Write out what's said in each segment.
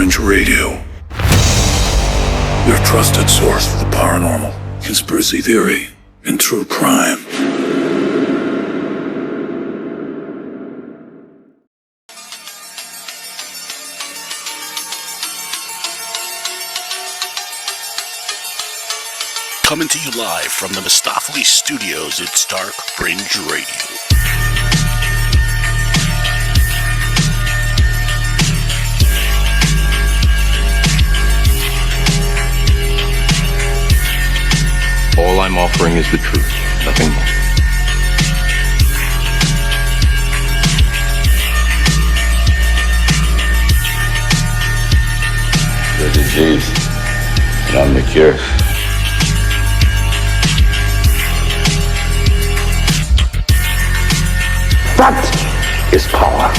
Fringe Radio, your trusted source for the paranormal, conspiracy theory, and true crime. Coming to you live from the Mistopheles Studios, it's Dark Fringe Radio. All I'm offering is the truth, nothing more. The disease, and I'm the cure. That is power.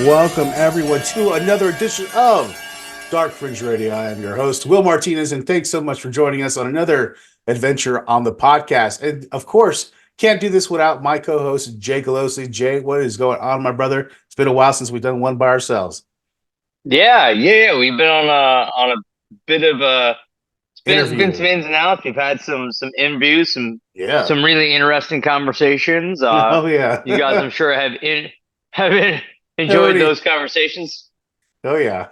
Welcome everyone to another edition of Dark Fringe Radio. I am your host, Will Martinez, and thanks so much for joining us on another adventure on the podcast. And of course, can't do this without my co-host, Jay Galosi. Jay, what is going on, my brother? It's been a while since we've done one by ourselves. Yeah. We've been on a bit of a been some ins and outs. We've had some interviews, some really interesting conversations. You guys, I'm sure have enjoyed those conversations. Oh yeah,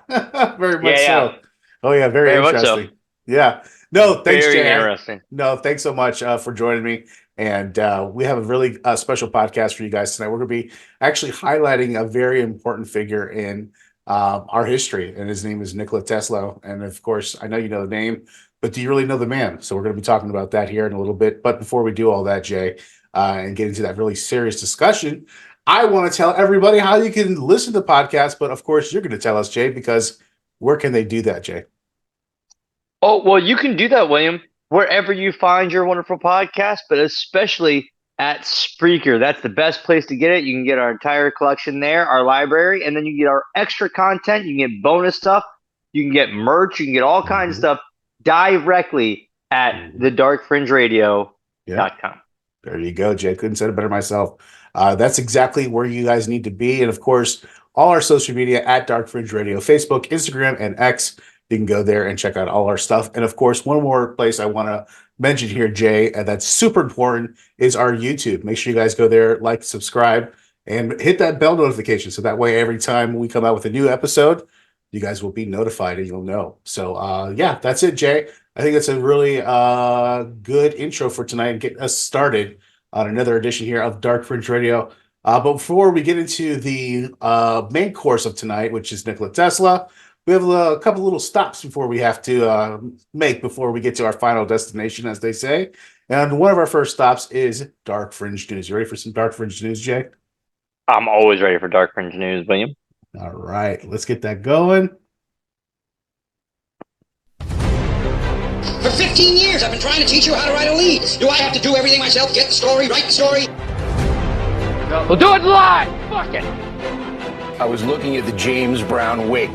very much so. Oh yeah, very interesting. So. Yeah. No, thanks, very Jay. Interesting. No, thanks so much for joining me. And we have a really special podcast for you guys tonight. We're going to be actually highlighting a very important figure in our history, and his name is Nikola Tesla. And of course, I know you know the name, but do you really know the man? So we're going to be talking about that here in a little bit. But before we do all that, Jay, and get into that really serious discussion, I want to tell everybody how you can listen to the podcast, but of course you're going to tell us, Jay, because where can they do that, Jay? Oh, well, you can do that, William, wherever you find your wonderful podcast, but especially at Spreaker. That's the best place to get it. You can get our entire collection there, our library, and then you can get our extra content. You can get bonus stuff. You can get merch. You can get all kinds of stuff directly at thedarkfringeradio.com. There you go, Jay. Couldn't say it better myself. That's exactly where you guys need to be. And of course, all our social media at Dark Fringe Radio, Facebook, Instagram, and X. You can go there and check out all our stuff. And of course, one more place I want to mention here, Jay, and that's super important, is our YouTube. Make sure you guys go there, like, subscribe, and hit that bell notification. So that way, every time we come out with a new episode, you guys will be notified and you'll know. So yeah, that's it, Jay. I think that's a really good intro for tonight and get us started on another edition here of Dark Fringe Radio. But before we get into the main course of tonight, which is Nikola Tesla, we have a couple little stops before we have to make before we get to our final destination, as they say. And one of our first stops is Dark Fringe News. You ready for some Dark Fringe News, Jay? I'm always ready for Dark Fringe News, William. All right, let's get that going. For 15 years, I've been trying to teach you how to write a lead. Do I have to do everything myself? Get the story, write the story? No. We'll do it live! Fuck it! I was looking at the James Brown wig.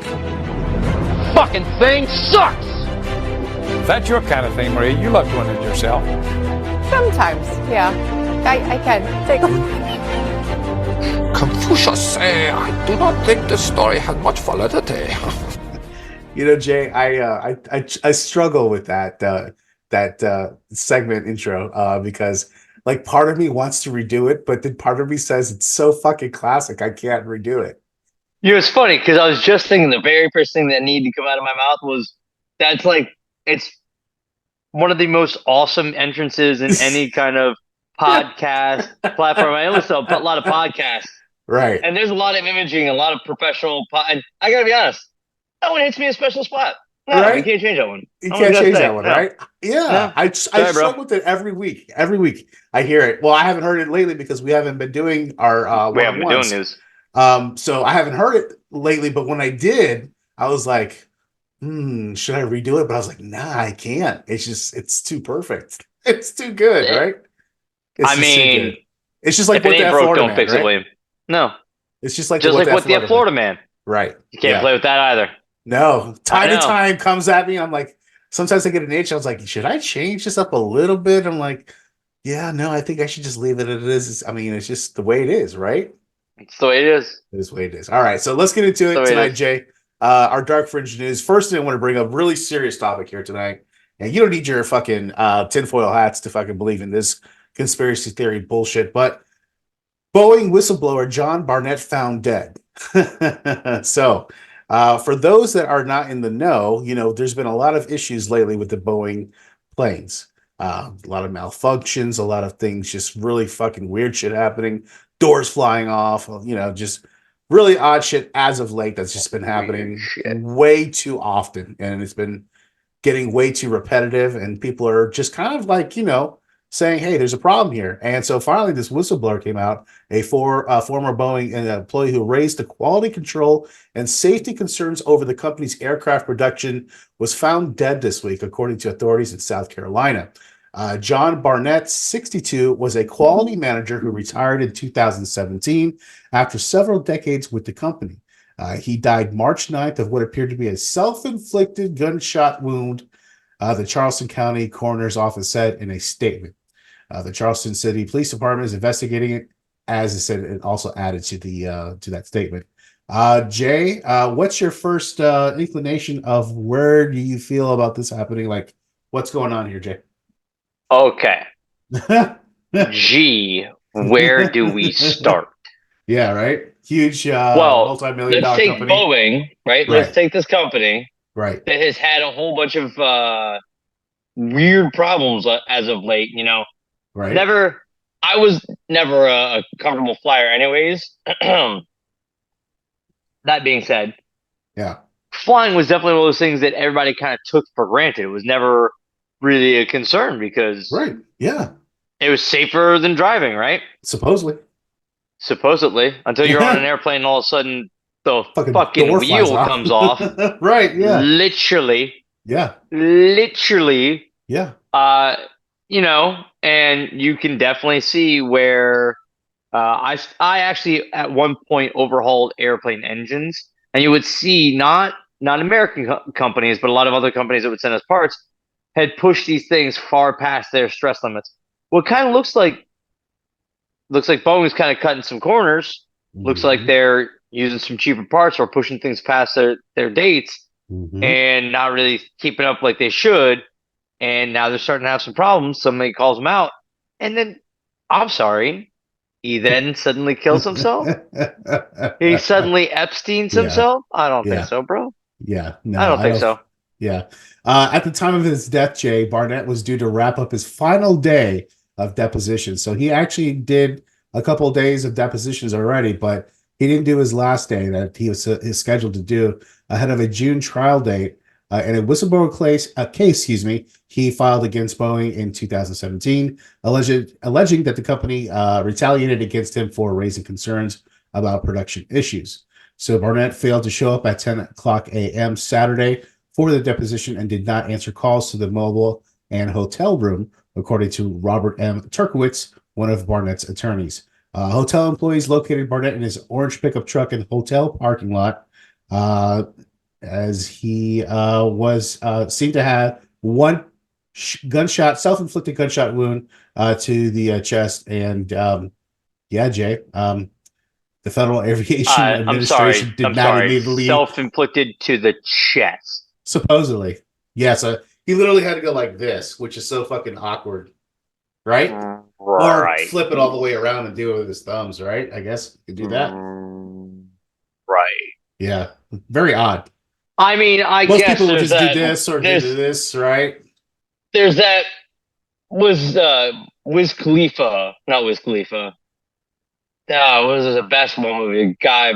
Fucking thing sucks! If that's your kind of thing, Maria, you love doing it yourself. Sometimes, yeah. I can. Take a Confucius say, I do not think the story has much validity. You know, Jay, I struggle with that segment intro because, like, part of me wants to redo it, but then part of me says it's so fucking classic, I can't redo it. You know, it's funny because I was just thinking the very first thing that needed to come out of my mouth was it's one of the most awesome entrances in any kind of podcast platform. I listen to a lot of podcasts, right? And there's a lot of imaging, a lot of professional. And I gotta be honest. That one hits me a special spot. No, right? You can't change that one. You can't change that one, no. right? Yeah. I struggle with it every week. Every week I hear it. Well, I haven't heard it lately because we haven't been doing our we haven't been doing news. So I haven't heard it lately, but when I did, I was like, should I redo it? But I was like, nah, I can't. It's too perfect. It's too good, right? It's just like what that Florida man, fix right? it, William. No. It's just like what the Florida man. Right. You can't play with that either. No, time to time comes at me. I'm like, sometimes I get an itch. I was like, should I change this up a little bit? I'm like, yeah, no, I think I should just leave it as it is. I mean, it's just the way it is, right? It's the way it is. It is the way it is. All right, so let's get into it tonight, Jay. Our Dark Fringe news. First thing I want to bring up, really serious topic here tonight. And you don't need your fucking tinfoil hats to fucking believe in this conspiracy theory bullshit, but Boeing whistleblower John Barnett found dead. So, for those that are not in the know, there's been a lot of issues lately with the Boeing planes. A lot of malfunctions, a lot of things, just really fucking weird shit happening, doors flying off, just really odd shit as of late that's just been happening way too often. And it's been getting way too repetitive, and people are just kind of like, saying, hey, there's a problem here. And so finally, this whistleblower came out, a former Boeing employee who raised the quality control and safety concerns over the company's aircraft production, was found dead this week, according to authorities in South Carolina. John Barnett, 62, was a quality manager who retired in 2017 after several decades with the company. He died March 9th of what appeared to be a self-inflicted gunshot wound, the Charleston County Coroner's Office said in a statement. The Charleston City Police Department is investigating it, as I said, it also added to that statement. Jay, what's your first inclination of where do you feel about this happening? Like, what's going on here, Jay? Okay. Gee, where do we start? Yeah, right? Huge multi-million dollar company. Let's take Boeing, right? Let's take this company. Right. That has had a whole bunch of weird problems as of late, Right. I was never a comfortable flyer anyways. That being said, yeah, flying was definitely one of those things that everybody kind of took for granted. It was never really a concern because right, yeah, it was safer than driving, right? Supposedly, until you're on an airplane and all of a sudden the fucking wheel comes off. Right, yeah. Literally. Yeah. And you can definitely see where I actually at one point overhauled airplane engines, and you would see not American companies, but a lot of other companies that would send us parts had pushed these things far past their stress limits. Well, it kind of looks like Boeing's kind of cutting some corners. Mm-hmm. Looks like they're using some cheaper parts or pushing things past their dates, mm-hmm. and not really keeping up like they should. And now they're starting to have some problems. Somebody calls them out, and then, I'm sorry, he then suddenly kills himself? He suddenly Epsteins himself? I don't think so, bro. Yeah, no, I don't think so. Yeah. At the time of his death, Jay, Barnett was due to wrap up his final day of deposition. So he actually did a couple of days of depositions already, but he didn't do his last day that he was scheduled to do ahead of a June trial date. In a whistleblower case, he filed against Boeing in 2017, alleging that the company retaliated against him for raising concerns about production issues. So Barnett failed to show up at 10 o'clock a.m. Saturday for the deposition and did not answer calls to the mobile and hotel room, according to Robert M. Turkowitz, one of Barnett's attorneys. Hotel employees located Barnett in his orange pickup truck in the hotel parking lot, as he was seen to have one self-inflicted gunshot wound to the chest. And Jay, the Federal Aviation Administration did not immediately self-inflicted to the chest. Supposedly, yeah. So he literally had to go like this, which is so fucking awkward, right? Or flip it all the way around and do it with his thumbs, right? I guess you could do that. Right. Yeah. Very odd. I mean, Most guess people would just do this or do this, right? There's that Wiz Khalifa, not Wiz Khalifa. Was a basketball movie? A guy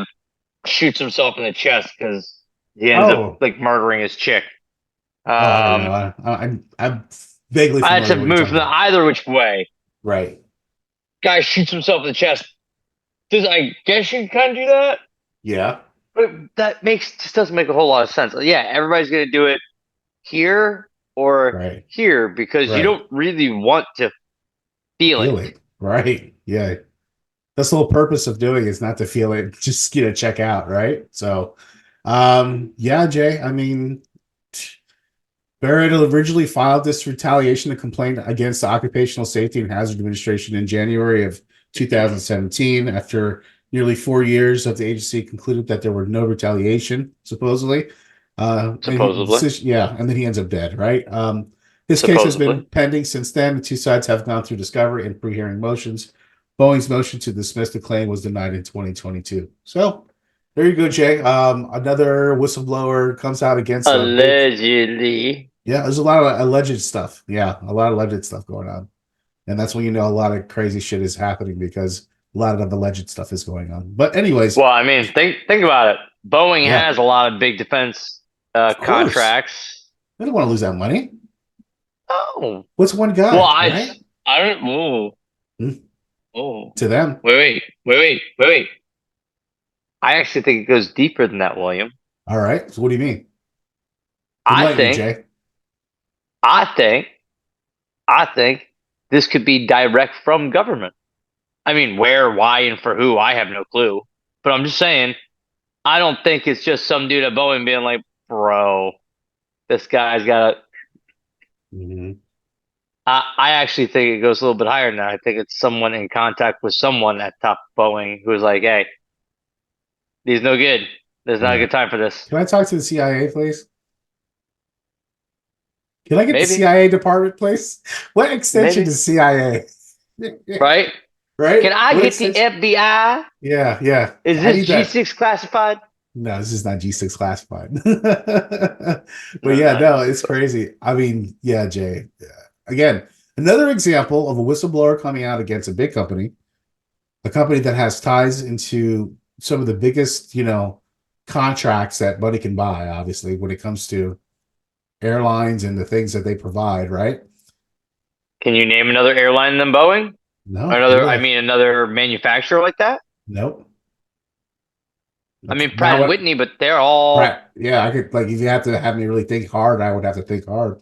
shoots himself in the chest because he ends up like murdering his chick. I don't know. I'm vaguely. I had to move from either which way. Right. Guy shoots himself in the chest. I guess you can kind of do that. Yeah. But that just doesn't make a whole lot of sense. Yeah, everybody's gonna do it here or here because you don't really want to feel it. Right. Yeah. That's the whole purpose of doing it, is not to feel it, just check out, right? So Jay, I mean, Barrett originally filed this retaliation complaint against the Occupational Safety and Hazard Administration in January of 2017 after nearly 4 years of the agency concluded that there were no retaliation, supposedly. Supposedly. And then he ends up dead, right? His case has been pending since then. The two sides have gone through discovery and pre-hearing motions. Boeing's motion to dismiss the claim was denied in 2022. So there you go, Jay. Another whistleblower comes out against allegedly. Yeah, there's a lot of alleged stuff. Yeah, a lot of alleged stuff going on. And that's when you know a lot of crazy shit is happening because a lot of alleged stuff is going on. But anyways. Well, I mean, think about it. Boeing has a lot of big defense contracts. They don't want to lose that money. Oh. What's one guy? Well, right? I don't know. Oh. To them. Wait. I actually think it goes deeper than that, William. All right. So what do you mean? I think this could be direct from government. I mean, where, why, and for who, I have no clue. But I'm just saying, I don't think it's just some dude at Boeing being like, bro, this guy's got a... Mm-hmm. I actually think it goes a little bit higher than that. I think it's someone in contact with someone at top Boeing who's like, hey, he's no good. There's not a good time for this. Can I talk to the CIA, please? Can I get the CIA department, please? What extension is CIA? Right? Right? Can I get the FBI? Yeah. Is this G6 classified? No, this is not G6 classified. But yeah, no, it's crazy. I mean, yeah, Jay. Again, another example of a whistleblower coming out against a big company, a company that has ties into some of the biggest, contracts that money can buy, obviously, when it comes to airlines and the things that they provide, right? Can you name another airline than Boeing? No. Or another manufacturer like that? Nope. I mean, Pratt & Whitney, but they're all... Yeah, I could, if you have to have me really think hard, I would have to think hard.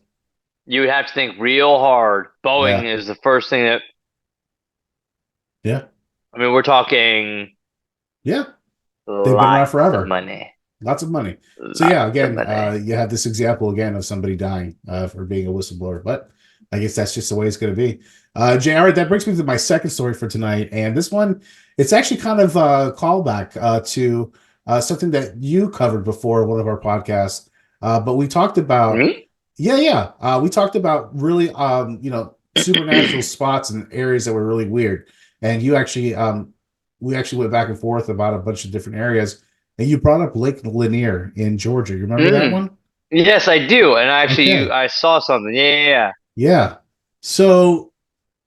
You would have to think real hard. Boeing is the first thing that... Yeah. I mean, we're talking... Yeah. They've been around forever. Lots of money. So yeah, again, you have this example again of somebody dying for being a whistleblower, but I guess that's just the way it's going to be. Jay, all right, that brings me to my second story for tonight, and this one, it's actually kind of a callback to something that you covered before in one of our podcasts, but we talked about... Me? Yeah. We talked about really, supernatural spots and areas that were really weird, and you actually... we actually went back and forth about a bunch of different areas, and you brought up Lake Lanier in Georgia. You remember that one? Yes, I do. And actually, I saw something. Yeah. So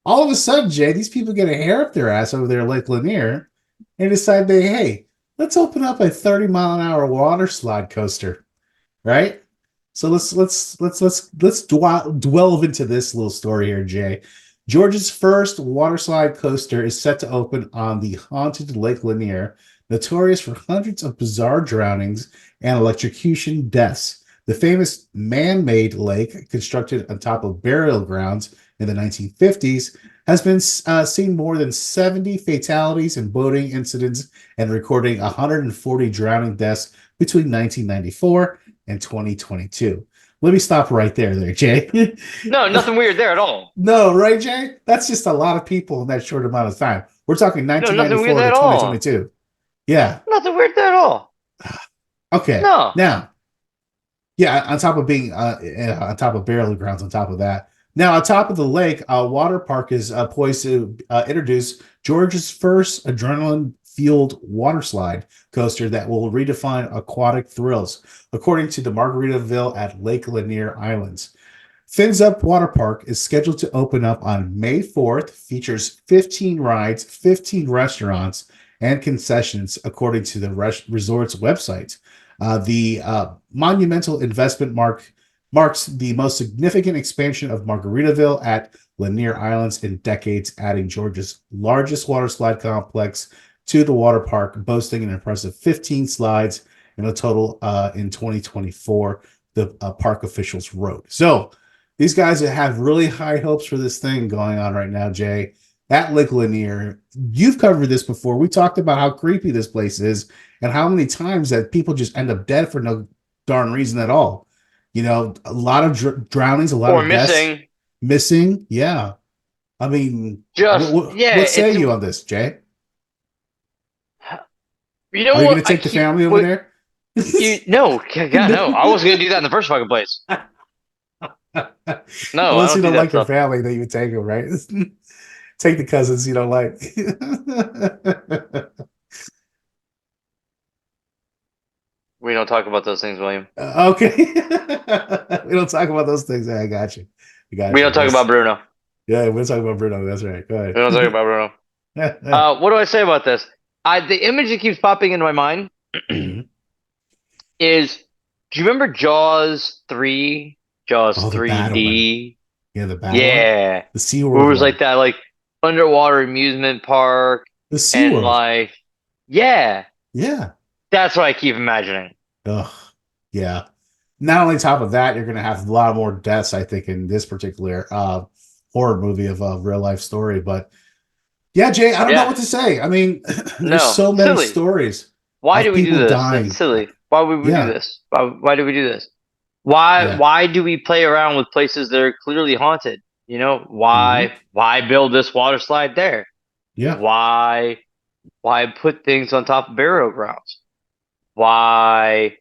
all of a sudden, Jay, these people get a hair up their ass over there at Lake Lanier and decide let's open up a 30-mile-an-hour water slide coaster, right? So let's delve into this little story here, Jay. Georgia's first water slide coaster is set to open on the haunted Lake Lanier, notorious for hundreds of bizarre drownings and electrocution deaths. The famous man-made lake, constructed on top of burial grounds in the 1950s, has been seen more than 70 fatalities and boating incidents and recording 140 drowning deaths between 1994 and 2022. Let me stop right there, Jay. No, nothing weird there at all. No, right, Jay? That's just a lot of people in that short amount of time. We're talking 1994 to 2022. Yeah. Nothing weird there at all. Okay. No. Now, yeah, on top of being on top of burial grounds, on top of that. Now, on top of the lake, water park is poised to introduce Georgia's first adrenaline-fueled water slide coaster that will redefine aquatic thrills, according to the Margaritaville at Lake Lanier Islands. Fins Up Water Park is scheduled to open up on May 4th, features 15 rides, 15 restaurants, and concessions, according to the resort's website. The monumental investment marks the most significant expansion of Margaritaville at Lanier Islands in decades, adding Georgia's largest water slide complex to the water park, boasting an impressive 15 slides in a total in 2024, the park officials wrote. So these guys have really high hopes for this thing going on right now, Jay. At Lake Lanier, you've covered this before. We talked about how creepy this place is and how many times that people just end up dead for no darn reason at all. a lot of drownings, a lot Or of deaths. missing. Yeah. I mean, Just what say you on this, Jay? You know Are you what? going to take the family over there? No, God, no. I wasn't going to do that in the first fucking place. No, Unless you don't like your stuff. family, then you would take them, right? Take the cousins you don't like. We don't talk about those things, William. Okay. We don't talk about those things. I got you. We don't talk about Bruno. Yeah, we're talking about Bruno. That's right. Go ahead. We don't talk about Bruno. What do I say about this? The image that keeps popping into my mind is, do you remember Jaws 3? Jaws 3D? Yeah, the battle. Yeah. The SeaWorld. Where it was like that, like underwater amusement park. The SeaWorld. And like, yeah. Yeah. That's what I keep imagining. Ugh. Yeah. Not only top of that, you're going to have a lot more deaths, I think, in this particular horror movie of a real life story. But yeah, Jay, I don't know what to say. I mean, there's so many stories. Why do we do this? Dying. It's silly. Why would we do this? Why do we do this? Why do we play around with places that are clearly haunted? Why build this water slide there? Yeah. Why put things on top of burial grounds? Why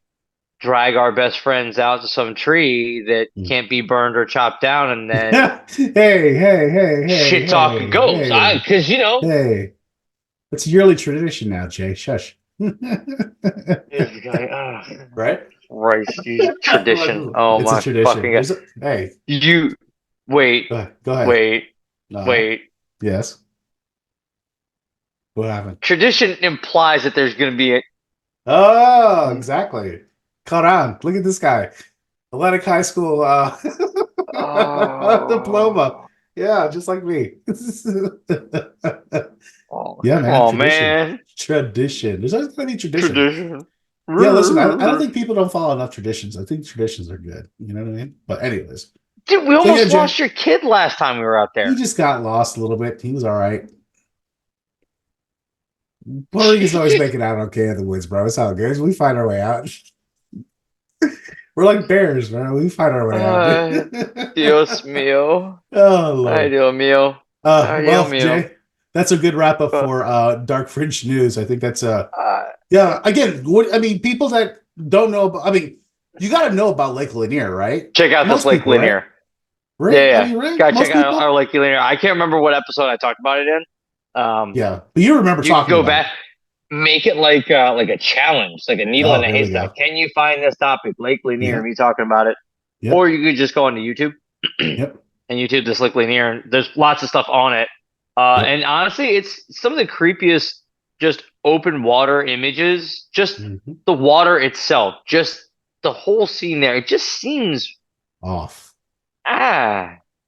drag our best friends out to some tree that can't be burned or chopped down, and then hey, shit talking goes? Because hey, it's a yearly tradition now, Jay. Shush. Right? Right, tradition. Oh it's my a tradition. fucking god! Hey, you wait. Go ahead. Wait. Yes. What happened? Tradition implies that there's going to be a. Oh, exactly. Caught on. Look at this guy. Atlantic High School diploma. Yeah, just like me. Yeah, man. Oh, man. Tradition. There's always going to be tradition. Yeah, listen, I don't think people don't follow enough traditions. I think traditions are good. You know what I mean? But anyways. Dude, we almost lost your kid last time we were out there. He just got lost a little bit. He was all right. Puerto Rican's always making out okay in the woods, bro. That's how it goes. We find our way out. We're like bears, bro. We find our way out. Dios mío. Oh, Lord. Ay, Dios mío. Well, Jay, that's a good wrap up for Dark Fringe News. I think that's yeah. Again, people that don't know about, you got to know about Lake Lanier, right? Check out this Lake Lanier. Right? Yeah. Right? Gotta check out our Lake Lanier. I can't remember what episode I talked about it in. Yeah, but you remember talking go about back, make it like a challenge, like a needle in a haystack. Can you find this topic, Lake Lanier? Me talking about it, or you could just go onto YouTube and YouTube this Lake Lanier, and there's lots of stuff on it. And honestly, it's some of the creepiest, just open water images. Just the water itself, just the whole scene there. It just seems off.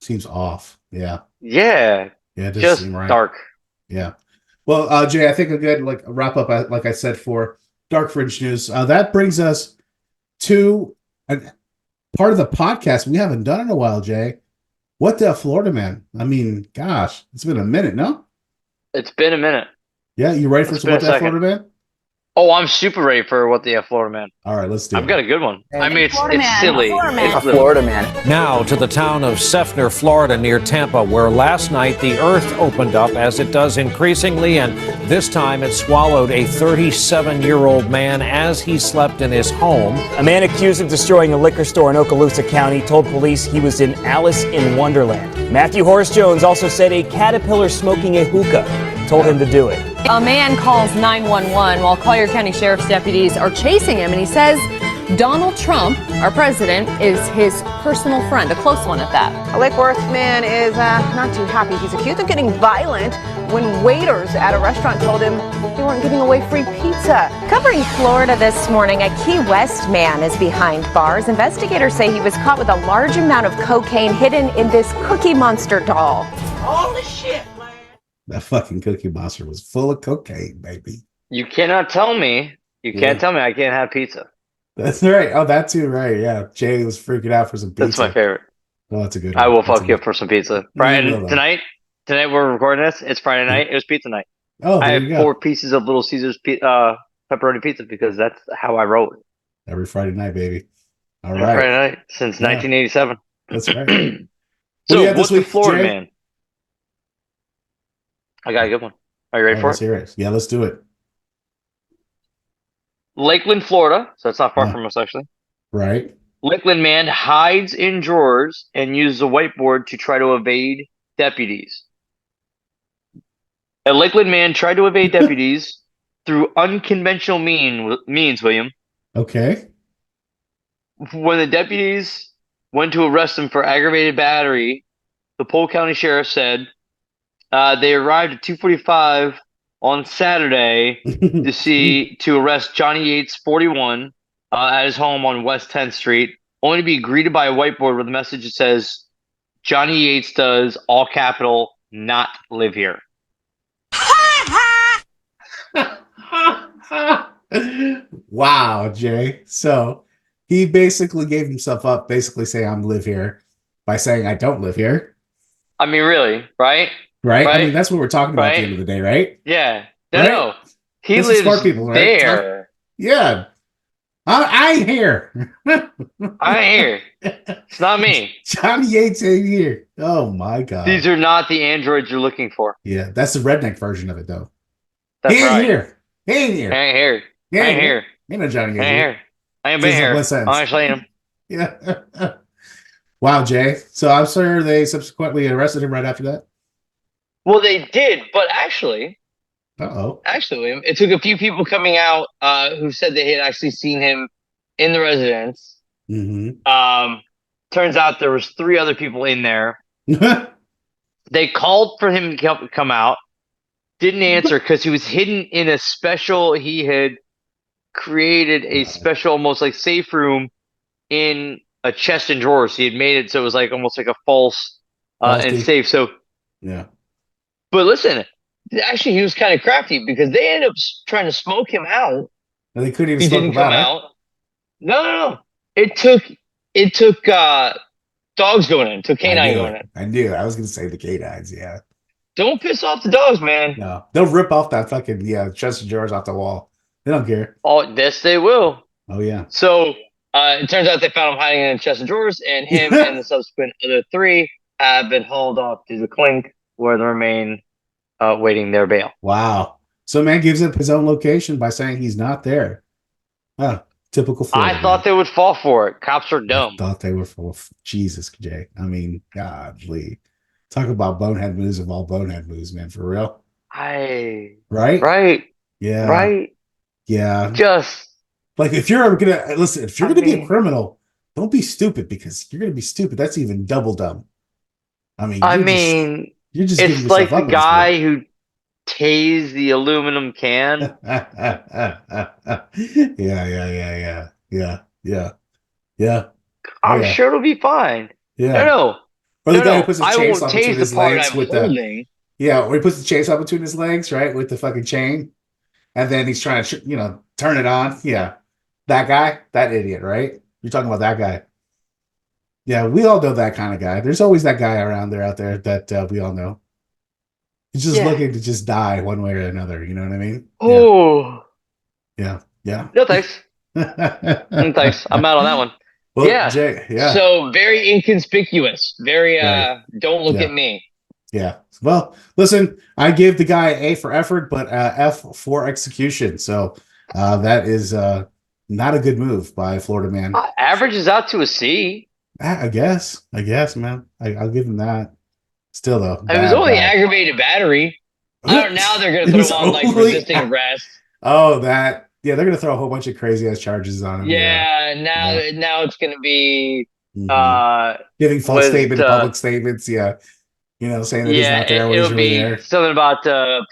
Seems off. Yeah. Yeah. Yeah. It doesn't just seem right. dark. Yeah. Well, Jay, I think a good wrap up, like I said, for Dark Fringe News. That brings us to a part of the podcast we haven't done in a while, Jay. What the Florida man? I mean, gosh, it's been a minute, no? It's been a minute. Yeah, you ready for some What the Florida man? Oh, I'm super ready for What the Florida man. All right, let's do it. I've got a good one. I mean, it's silly. It's Florida man. Now to the town of Seffner, Florida, near Tampa, where last night the earth opened up, as it does increasingly, and this time it swallowed a 37-year-old man as he slept in his home. A man accused of destroying a liquor store in Okaloosa County told police he was in Alice in Wonderland. Matthew Horace Jones also said a caterpillar smoking a hookah told him to do it. A man calls 911 while Collier County Sheriff's deputies are chasing him, and he says Donald Trump, our president, is his personal friend, a close one at that. A Lake Worth man is not too happy. He's accused of getting violent when waiters at a restaurant told him they weren't giving away free pizza. Covering Florida this morning, a Key West man is behind bars. Investigators say he was caught with a large amount of cocaine hidden in this Cookie Monster doll. Holy shit! That fucking Cookie Monster was full of cocaine, baby. You cannot tell me. You can't tell me I can't have pizza. That's right. Oh, that too, right. Yeah. Jay was freaking out for some pizza. That's my favorite. Oh, that's a good one. I will fuck you up for some pizza. Friday tonight we're recording this. It's Friday night. It was pizza night. Oh, I have 4 pieces of Little Caesars pepperoni pizza because that's how I roll. Every Friday night, baby. All right. Friday night since 1987. That's right. So what what's the Florida Jay? man? I got a good one. Are you ready for Let's hear it. Yeah, let's do it. Lakeland, Florida. So that's not far from us, actually. Right. Lakeland man hides in drawers and uses a whiteboard to try to evade deputies. A Lakeland man tried to evade deputies through unconventional means, William. Okay. When the deputies went to arrest him for aggravated battery, the Polk County Sheriff said they arrived at 2:45 on Saturday to arrest Johnny Yates, 41, at his home on West 10th Street, only to be greeted by a whiteboard with a message that says, "Johnny Yates does, all capital, not live here." Wow, Jay. So he basically gave himself up, basically saying, "I'm live here," by saying, "I don't live here." I mean, really, right? Right? I mean, that's what we're talking about at the end of the day, right? Yeah. No. He This is lives smart people, right? there. Yeah. I ain't here. I ain't here. It's not me. Johnny Yates ain't here. Oh my God. These are not the androids you're looking for. Yeah, that's the redneck version of it, though. That's he ain't right. here. He ain't here. I ain't here. He I ain't here. Ain't no Johnny Yates. I ain't here. I ain't been Just here. one sentence. I'm explaining him. Yeah. Wow, Jay. So I'm sure they subsequently arrested him right after that. Well, they did, but actually, William, it took a few people coming out who said they had actually seen him in the residence. Mm-hmm. Turns out there was 3 other people in there. They called for him to come out. Didn't answer because he was hidden in a special. He had created a special, almost like safe room in a chest and drawers. He had made it so it was like almost like a false and safe. So yeah. But listen, actually, he was kind of crafty because they ended up trying to smoke him out. And they couldn't even He smoke didn't him come out. out. No. It took dogs going in. It took canine going in. I knew. I was going to say the canines. Yeah. Don't piss off the dogs, man. No, they'll rip off that fucking chest of drawers off the wall. They don't care. Oh, yes, they will. Oh yeah. So it turns out they found him hiding in a chest of drawers, and him and the subsequent other 3 have been hauled off to the clink, where they remain waiting their bail. Wow. So man gives up his own location by saying he's not there. Oh, typical Florida. I thought they would fall for it. Cops are dumb. I thought they were full of Jesus, Jay. I mean, godly. Talk about bonehead moves of all bonehead moves, man, for real. Right. Yeah. Right. Yeah. Just like if you're gonna be a criminal, don't be stupid, because you're gonna be stupid. That's even double dumb. I mean, you're just it's like the guy who tased the aluminum can. Yeah. I'm sure it'll be fine. Yeah. No. Or the guy who puts his I chainsaw won't between tase his the part legs I'm with holding. or he puts the chainsaw between his legs, right, with the fucking chain, and then he's trying to, turn it on. Yeah, that guy, that idiot, right? You're talking about that guy. Yeah, we all know that kind of guy. There's always that guy around there, out there that we all know. He's just looking to just die one way or another. You know what I mean? Oh. Yeah. No thanks. Thanks. I'm out on that one. Well, yeah. Jay, yeah. So very inconspicuous. Very don't look at me. Yeah. Well, listen, I give the guy A for effort, but F for execution. So that is not a good move by Florida man. Averages out to a C. I guess, man. I'll give him that. Still though, It was only aggravated battery. Now they're going to throw him on like resisting arrest. Oh, that. Yeah, they're going to throw a whole bunch of crazy ass charges on him. Yeah, now it's going to be giving false statement, public statements. Yeah. Saying that he's not there when he's really there. Something about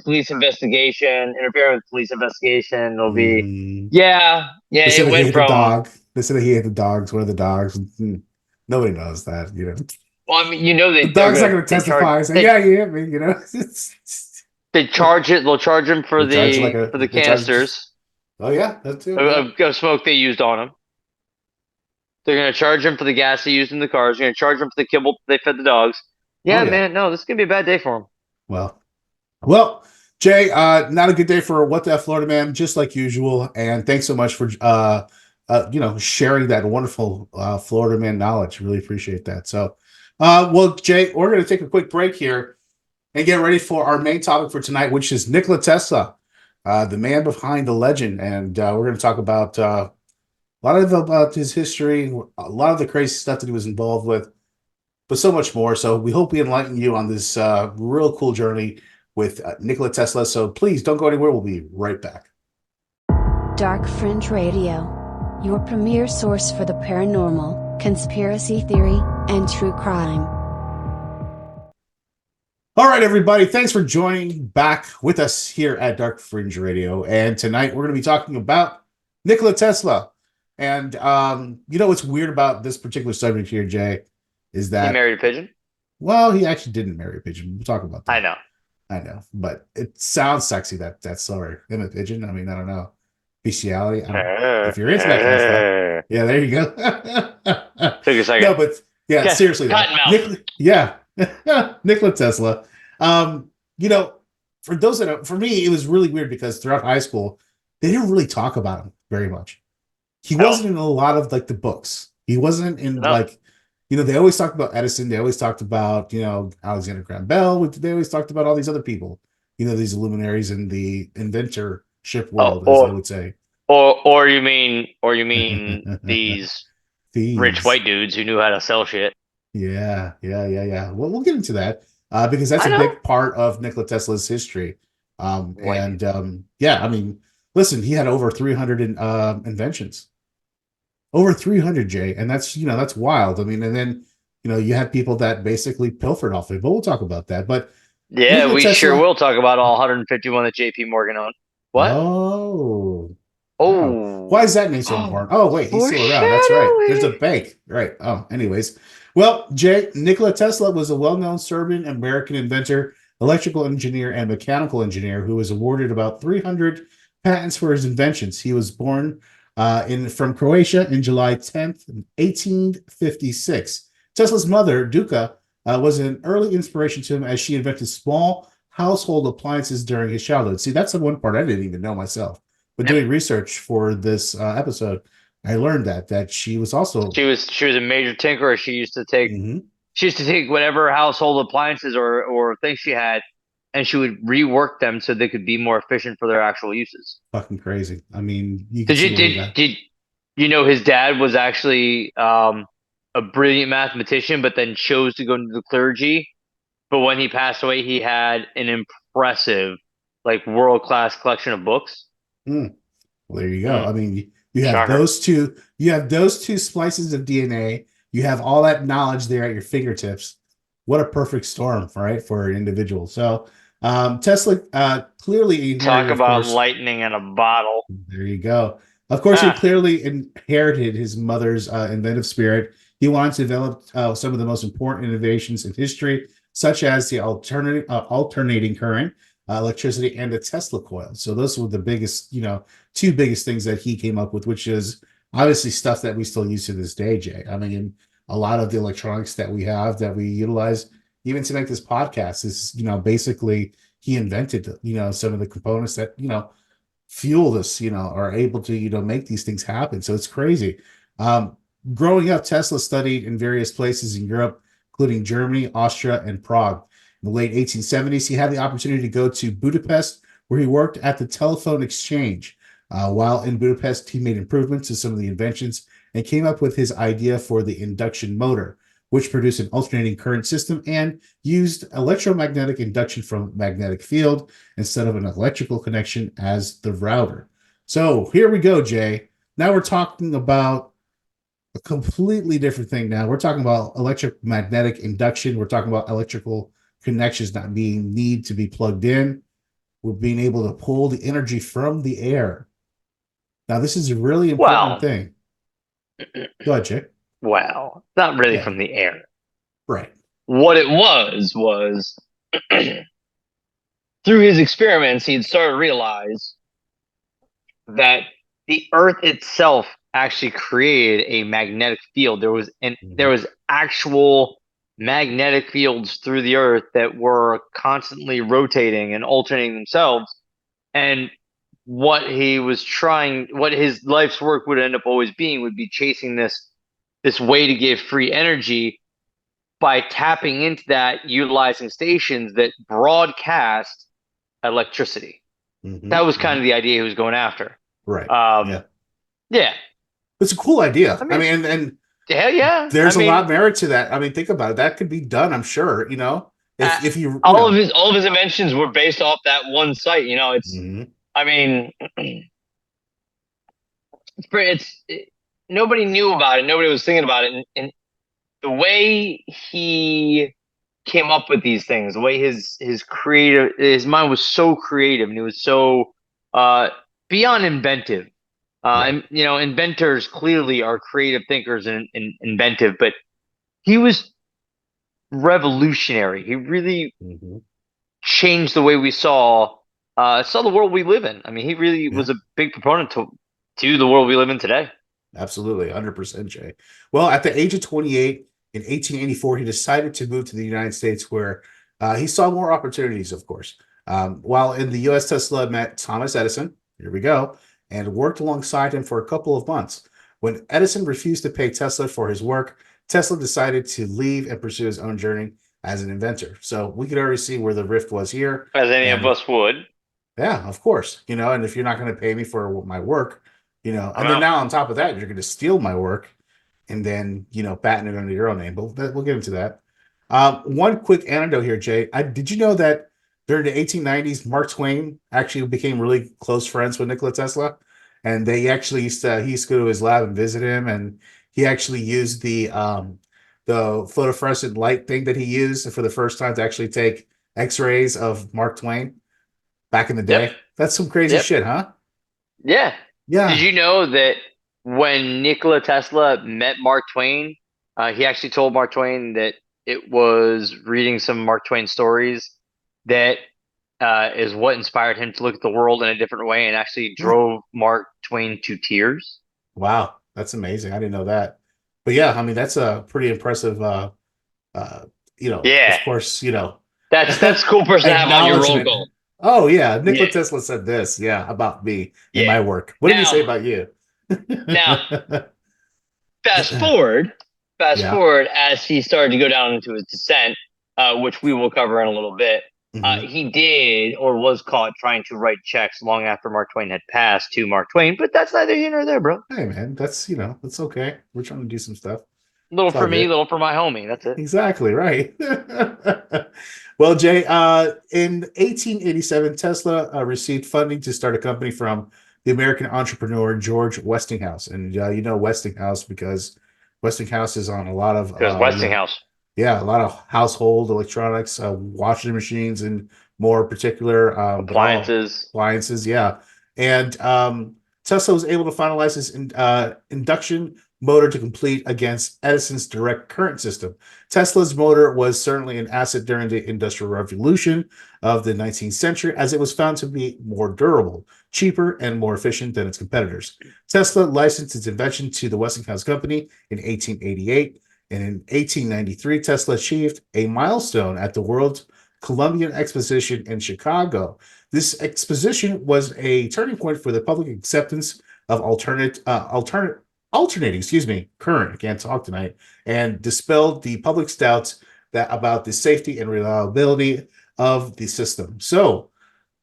police investigation, interfering with police investigation. It'll be it went from dog. They said that he hit the dogs. One of the dogs. Nobody knows that. Well, I mean, the dog's not going to testify. Say, yeah, you hit me. They charge it. They'll charge him for the canisters. Oh yeah, that's too. Of smoke they used on him. They're going to charge him for the gas they used in the cars. They're going to charge him for the kibble they fed the dogs. Yeah, man. No, this is going to be a bad day for him. Well, Jay, not a good day for What the F Florida Man, just like usual. And thanks so much for sharing that wonderful Florida man knowledge. Really appreciate that. So, well, Jay, we're going to take a quick break here and get ready for our main topic for tonight, which is Nikola Tesla, the man behind the legend. And we're going to talk about a lot about his history, a lot of the crazy stuff that he was involved with, but so much more. So we hope we enlighten you on this real cool journey with Nikola Tesla. So please don't go anywhere. We'll be right back. Dark Fringe Radio, your premier source for the paranormal, conspiracy theory, and true crime. All right, everybody. Thanks for joining back with us here at Dark Fringe Radio. And tonight we're going to be talking about Nikola Tesla. And what's weird about this particular subject here, Jay, is that he married a pigeon. Well, he actually didn't marry a pigeon. We'll talk about that. I know, but it sounds sexy that story. Him a pigeon. I mean, I don't know. Bestiality. If you're into that kind of stuff, yeah, there you go. Take a second. No, but yeah, seriously. Nikola Tesla. For those that for me, it was really weird because throughout high school, they didn't really talk about him very much. He wasn't in a lot of like the books. He wasn't in they always talked about Edison. They always talked about, Alexander Graham Bell. They always talked about all these other people, these luminaries in the inventorship world, as they would say. Or you mean these rich white dudes who knew how to sell shit. Yeah. Well, we'll get into that because that's a big part of Nikola Tesla's history. Listen, he had over 300 inventions. Over 300, Jay, and that's wild. I mean, and then you have people that basically pilfered off it, but we'll talk about that. But yeah, we sure will talk about all 151 that JP Morgan owned. What? Oh. Why is that name so important? Oh, wait, he's still around. That's right. There's a bank. Right. Oh, anyways. Well, Jay, Nikola Tesla was a well-known Serbian-American inventor, electrical engineer, and mechanical engineer who was awarded about 300 patents for his inventions. He was born from Croatia in July 10th, 1856. Tesla's mother, Duka, was an early inspiration to him as she invented small household appliances during his childhood. See, that's the one part I didn't even know myself. But doing research for this episode, I learned that she was also she was a major tinkerer. She used to take whatever household appliances or things she had, and she would rework them so they could be more efficient for their actual uses. Fucking crazy. I mean, did you know his dad was actually a brilliant mathematician, but then chose to go into the clergy. But when he passed away, he had an impressive, world-class collection of books. Well, there you go. I mean, you have those two. You have those two splices of DNA. You have all that knowledge there at your fingertips. What a perfect storm, right, for an individual. So Tesla clearly talk about lightning in a bottle. There you go. Of course, he clearly inherited his mother's inventive spirit. He wanted to develop some of the most important innovations in history, such as the alternating current, electricity, and the Tesla coil. So those were the biggest, two biggest things that he came up with, which is obviously stuff that we still use to this day, Jay. I mean, a lot of the electronics that we have that we utilize even to make this podcast is, basically he invented, some of the components that, fuel this, are able to, make these things happen. So it's crazy. Growing up, Tesla studied in various places in Europe, including Germany, Austria, and Prague. In the late 1870s, he had the opportunity to go to Budapest, where he worked at the telephone exchange. While in Budapest, he made improvements to some of the inventions and came up with his idea for the induction motor, which produced an alternating current system and used electromagnetic induction from magnetic field instead of an electrical connection as the router. So here we go, Jay. Now we're talking about a completely different thing now. We're talking about electromagnetic induction. We're talking about electrical connections not being need to be plugged in. We're being able to pull the energy from the air. Now, this is a really important thing. Go ahead, Jay. Well, not really from the air. Right. What it was through his experiments, he had started to realize that the Earth itself actually created a magnetic field. There was actual magnetic fields through the Earth that were constantly rotating and alternating themselves. And what he was trying, what his life's work would end up always being, would be chasing this way to give free energy by tapping into that, utilizing stations that broadcast electricity. That was kind of the idea he was going after. Right. Yeah. It's a cool idea. I mean, and hell yeah, there's a lot of merit to that. I mean, think about it. That could be done, I'm sure, if you all of his inventions were based off that one site, it's I mean, nobody knew about it, nobody was thinking about it, and the way he came up with these things, the way his mind was so creative, and it was so beyond inventive. And inventors clearly are creative thinkers and inventive, but he was revolutionary. He really changed the way we saw the world we live in. I mean, he really was a big proponent to the world we live in today. Absolutely, 100%, Jay. Well, at the age of 28 in 1884, he decided to move to the United States, where he saw more opportunities, of course. While in the U.S., Tesla met Thomas Edison. Here we go. And worked alongside him for a couple of months. When Edison refused to pay Tesla for his work, Tesla decided to leave and pursue his own journey as an inventor. So we could already see where the rift was here. As any of us would. Yeah, of course. And if you're not going to pay me for my work, and then now on top of that, you're going to steal my work and then, patent it under your own name. But we'll get into that. One quick anecdote here, Jay. Did you know that during the 1890s, Mark Twain actually became really close friends with Nikola Tesla, and they actually he used to go to his lab and visit him, and he actually used the photorescent light thing that he used for the first time to actually take X-rays of Mark Twain back in the day. Yep. That's some crazy shit, huh? Yeah. Yeah. Did you know that when Nikola Tesla met Mark Twain, he actually told Mark Twain that it was reading some Mark Twain stories that is what inspired him to look at the world in a different way, and actually drove Mark Twain to tears. Wow, that's amazing. I didn't know that. But yeah, I mean, that's a pretty impressive, of course, That's a cool person to have on your roll call. Oh yeah, Nikola Tesla said this, about me and my work. What did he say about you? Now, fast forward as he started to go down into his descent, which we will cover in a little bit. He did or was caught trying to write checks long after Mark Twain had passed to Mark Twain, but that's neither here nor there, bro. Hey man, that's it's okay. We're trying to do some stuff. Little for me, little for my homie. That's it. Exactly right. Well, Jay, in 1887, Tesla received funding to start a company from the American entrepreneur George Westinghouse, and Westinghouse because Westinghouse is on a lot of Westinghouse. Yeah, a lot of household electronics, washing machines, and more particular appliances. Yeah, and Tesla was able to finalize his induction motor to complete against Edison's direct current system. Tesla's motor was certainly an asset during the Industrial Revolution of the 19th century, as it was found to be more durable, cheaper, and more efficient than its competitors. Tesla licensed its invention to the Westinghouse Company in 1888. And in 1893, Tesla achieved a milestone at the World Columbian Exposition in Chicago. This exposition was a turning point for the public acceptance of alternating current. I can't talk tonight, and dispelled the public's doubts about the safety and reliability of the system. So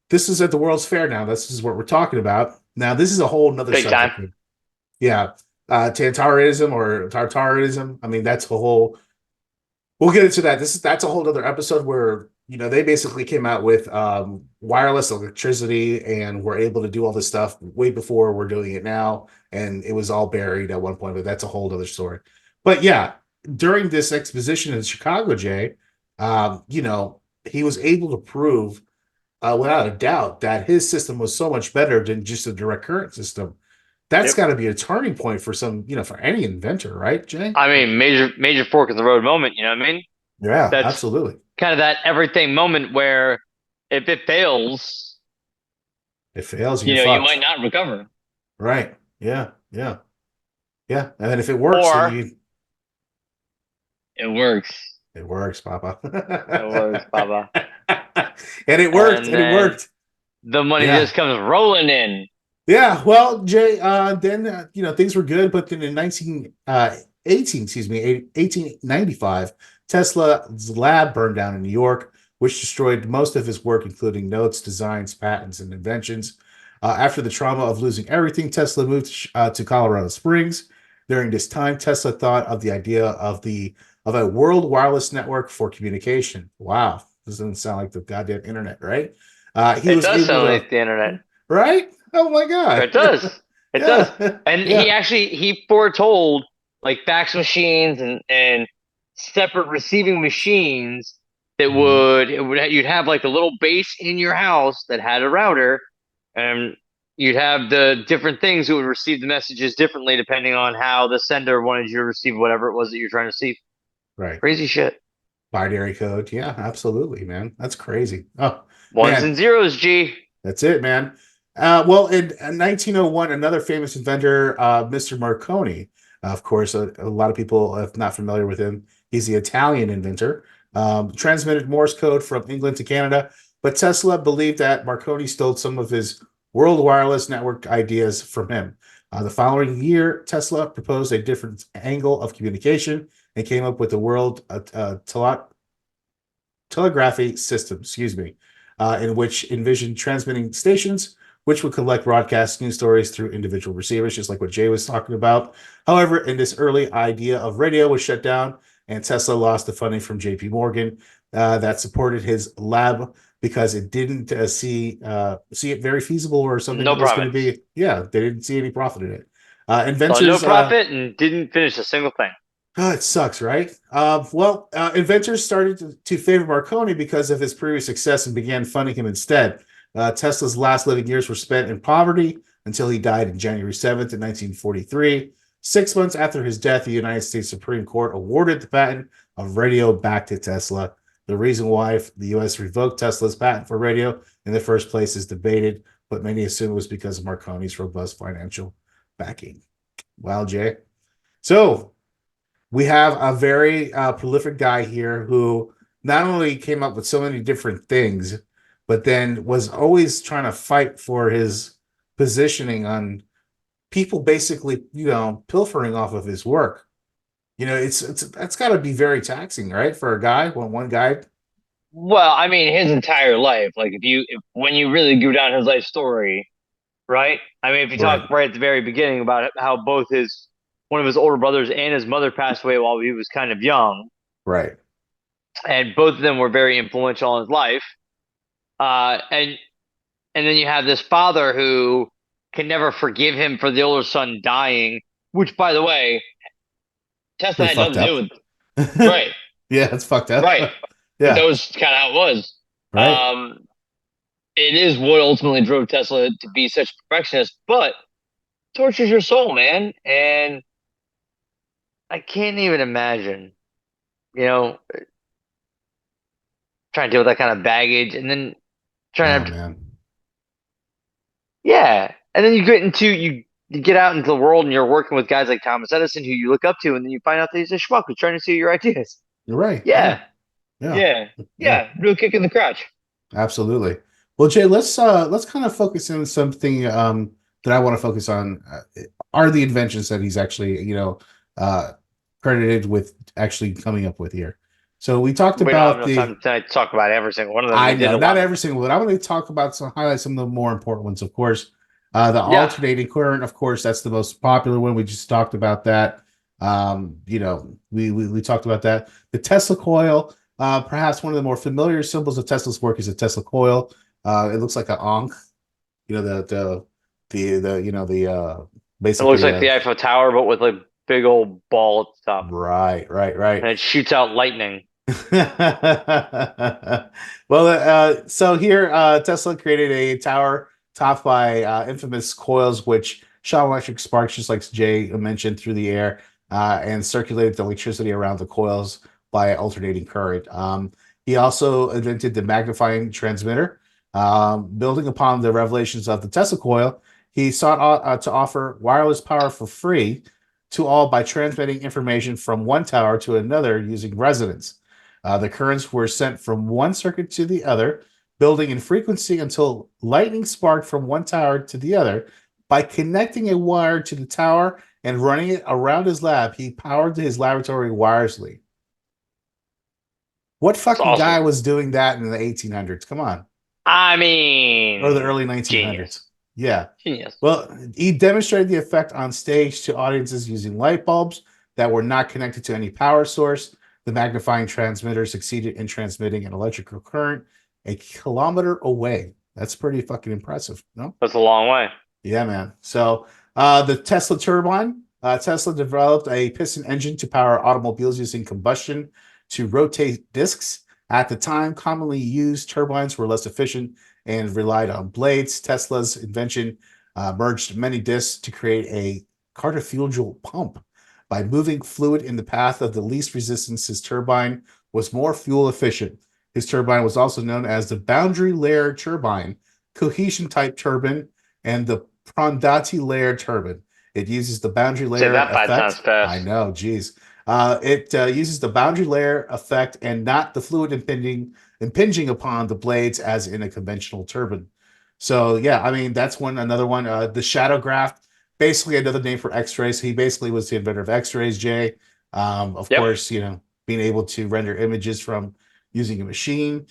this is at the World's Fair now. This is what we're talking about. Now, this is a whole nother big subject. Time. Yeah. Tantarism or Tartarism. I mean, that's a whole. We'll get into that. That's a whole other episode where they basically came out with wireless electricity and were able to do all this stuff way before we're doing it now, and it was all buried at one point. But that's a whole other story. But yeah, during this exposition in Chicago, Jay, he was able to prove without a doubt that his system was so much better than just a direct current system. That's got to be a turning point for for any inventor, right, Jay? I mean, major fork in the road moment. You know what I mean? Yeah, that's absolutely. Kind of that everything moment where if it fails, you might not recover. Right. Yeah. And then if it works, it works. It works, Papa. It works, Papa. And it worked. And it worked. the money Yeah. just comes rolling in. Yeah, well, Jay, then things were good, but then in 1895, Tesla's lab burned down in New York, which destroyed most of his work, including notes, designs, patents, and inventions. After the trauma of losing everything, Tesla moved to Colorado Springs. During this time, Tesla thought of the idea of a world wireless network for communication. Wow, this doesn't sound like the goddamn internet, right? He It was does able sound to, like the internet. right? Oh my god, It does. It Yeah. does. And Yeah. he foretold like fax machines and separate receiving machines that you'd have like a little base in your house that had a router, and you'd have the different things that would receive the messages differently depending on how the sender wanted you to receive whatever it was that you're trying to receive. Right. Crazy shit. Binary code. Yeah, absolutely, man. That's crazy. Oh, Ones man. and zeros, G. That's it, man. Well, in 1901, another famous inventor, Mr. Marconi, of course, a lot of people, if not familiar with him, he's the Italian inventor, transmitted Morse code from England to Canada. But Tesla believed that Marconi stole some of his world wireless network ideas from him. The following year, Tesla proposed a different angle of communication and came up with the world telegraphy system, in which envisioned transmitting stations which would collect broadcast news stories through individual receivers, just like what Jay was talking about. However, in this early idea of radio was shut down, and Tesla lost the funding from J.P. Morgan that supported his lab because it didn't see it very feasible or something No that was going to profits. be. Yeah, they didn't see any profit in it. Saw Inventors no profit and didn't finish a single thing. Oh, it sucks, right? Inventors started to favor Marconi because of his previous success and began funding him instead. Tesla's last living years were spent in poverty until he died on January 7th, 1943. 6 months after his death, the United States Supreme Court awarded the patent of radio back to Tesla. The reason why the U.S. revoked Tesla's patent for radio in the first place is debated, but many assume it was because of Marconi's robust financial backing. Wow, Jay. So, we have a very prolific guy here who not only came up with so many different things, but then was always trying to fight for his positioning on people basically, pilfering off of his work. It's that's got to be very taxing, right, for a guy, one guy. Well, I mean, his entire life. Like, when you really go down his life story, right? I mean, if you talk right at the very beginning about how both one of his older brothers and his mother passed away while he was kind of young. Right. And both of them were very influential in his life. And then you have this father who can never forgive him for the older son dying, which, by the way, Tesla had nothing to do with. Right. Yeah, it's fucked up. Right. Yeah. That was kind of how it was. Right. It is what ultimately drove Tesla to be such a perfectionist, but tortures your soul, man. And I can't even imagine, trying to deal with that kind of baggage and then trying to. Yeah. And then you get out into the world and you're working with guys like Thomas Edison who you look up to, and then you find out that he's a schmuck who's trying to steal your ideas. You're right. Yeah. Yeah. Real kick in the crotch. Absolutely. Well, Jay, let's kind of focus on something that I want to focus on. Are the inventions that he's actually, credited with actually coming up with here. So we talked about time to talk about every single one of them. I know, not every single one. I want to talk about highlight some of the more important ones, of course. The alternating current, of course, that's the most popular one. We just talked about that. We talked about that. The Tesla coil, perhaps one of the more familiar symbols of Tesla's work is a Tesla coil. It looks like an ankh. Basically it looks like the Eiffel Tower, but with a big old ball at the top. Right. And it shoots out lightning. Well, so here Tesla created a tower topped by infamous coils which shot electric sparks, just like Jay mentioned, through the air and circulated the electricity around the coils by alternating current. He also invented the magnifying transmitter. Building upon the revelations of the Tesla coil, he sought to offer wireless power for free to all by transmitting information from one tower to another using resonance. The currents were sent from one circuit to the other, building in frequency until lightning sparked from one tower to the other. By connecting a wire to the tower and running it around his lab, he powered his laboratory wirelessly. What fucking guy was doing that in the 1800s? Come on. I mean, or the early 1900s. Genius. Yeah. Genius. Well, he demonstrated the effect on stage to audiences using light bulbs that were not connected to any power source. The magnifying transmitter succeeded in transmitting an electrical current a kilometer away. That's pretty fucking impressive, no? That's a long way. Yeah, man. So the Tesla turbine, Tesla developed a piston engine to power automobiles using combustion to rotate discs. At the time, commonly used turbines were less efficient and relied on blades. Tesla's invention merged many discs to create a centrifugal pump. By moving fluid in the path of the least resistance, his turbine was more fuel efficient. His turbine was also known as the boundary layer turbine, cohesion type turbine, and the Prandtl layer turbine. It uses the boundary layer effect. I know, geez. It uses the boundary layer effect and not the fluid impinging upon the blades as in a conventional turbine. So yeah, I mean that's another one. The shadow graph, basically another name for X-rays. He basically was the inventor of X-rays, Jay. Of course, being able to render images from using a machine.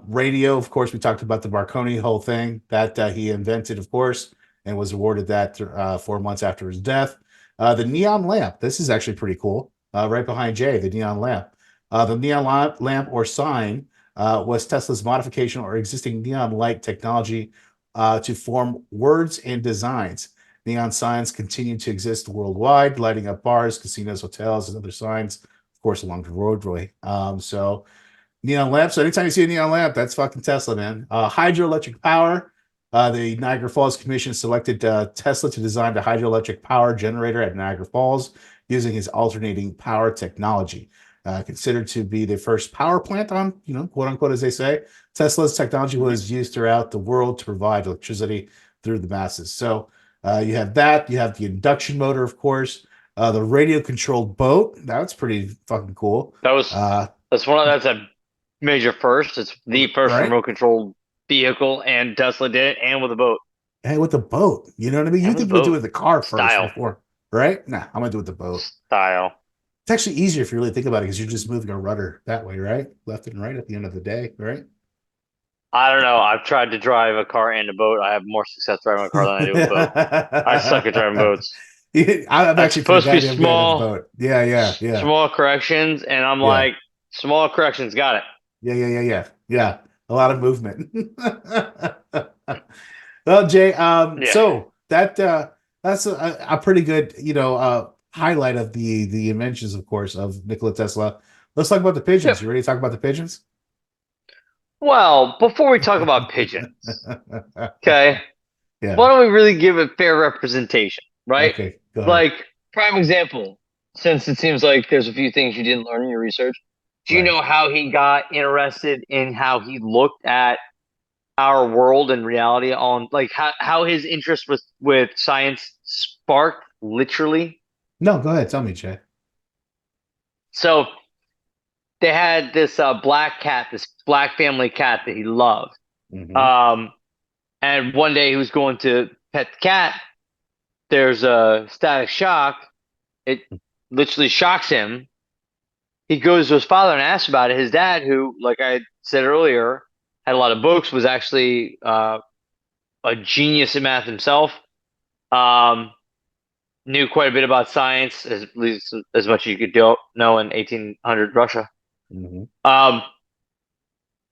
Radio, of course, we talked about the Marconi whole thing that he invented, of course, and was awarded that 4 months after his death. The neon lamp. This is actually pretty cool. Right behind Jay, the neon lamp. The neon lamp or sign was Tesla's modification or existing neon light technology to form words and designs. Neon signs continue to exist worldwide, lighting up bars, casinos, hotels, and other signs, of course, along the roadway. So neon lamps. So anytime you see a neon lamp, that's fucking Tesla, man. Hydroelectric power. The Niagara Falls Commission selected Tesla to design the hydroelectric power generator at Niagara Falls using his alternating power technology. Considered to be the first power plant on, quote unquote, as they say. Tesla's technology was used throughout the world to provide electricity through the masses. So you have that. You have the induction motor, of course. The radio-controlled boat. That's pretty fucking cool. That's a major first. It's the first remote-controlled vehicle, and Tesla did it, and with a boat. Hey, with the boat, you know what I mean? You think we'll do it with the car first before, right? Nah, I'm gonna do it with the boat. Style. It's actually easier if you really think about it because you're just moving a rudder that way, right? Left and right at the end of the day, right? I don't know. I've tried to drive a car and a boat. I have more success driving a car than I do a boat. I suck at driving boats. I'm actually supposed to be small. Boat. Yeah. Small corrections, and I'm like, small corrections, got it. Yeah. A lot of movement. Well, Jay, so that's a pretty good, highlight of the inventions, of course, of Nikola Tesla. Let's talk about the pigeons. You ready to talk about the pigeons? Well, before we talk about pigeons, okay, why don't we really give it fair representation, right? Okay, like, prime example, since it seems like there's a few things you didn't learn in your research, do you know how he got interested in how he looked at our world and reality on, like, how his interest with science sparked, literally? No, go ahead. Tell me, Jay. So they had this black cat, this black family cat that he loved. Mm-hmm. And one day he was going to pet the cat. There's a static shock. It literally shocks him. He goes to his father and asks about it. His dad, who, like I said earlier, had a lot of books, was actually a genius in math himself. Knew quite a bit about science, at least as much as you could know in 1800 Russia. Mm-hmm.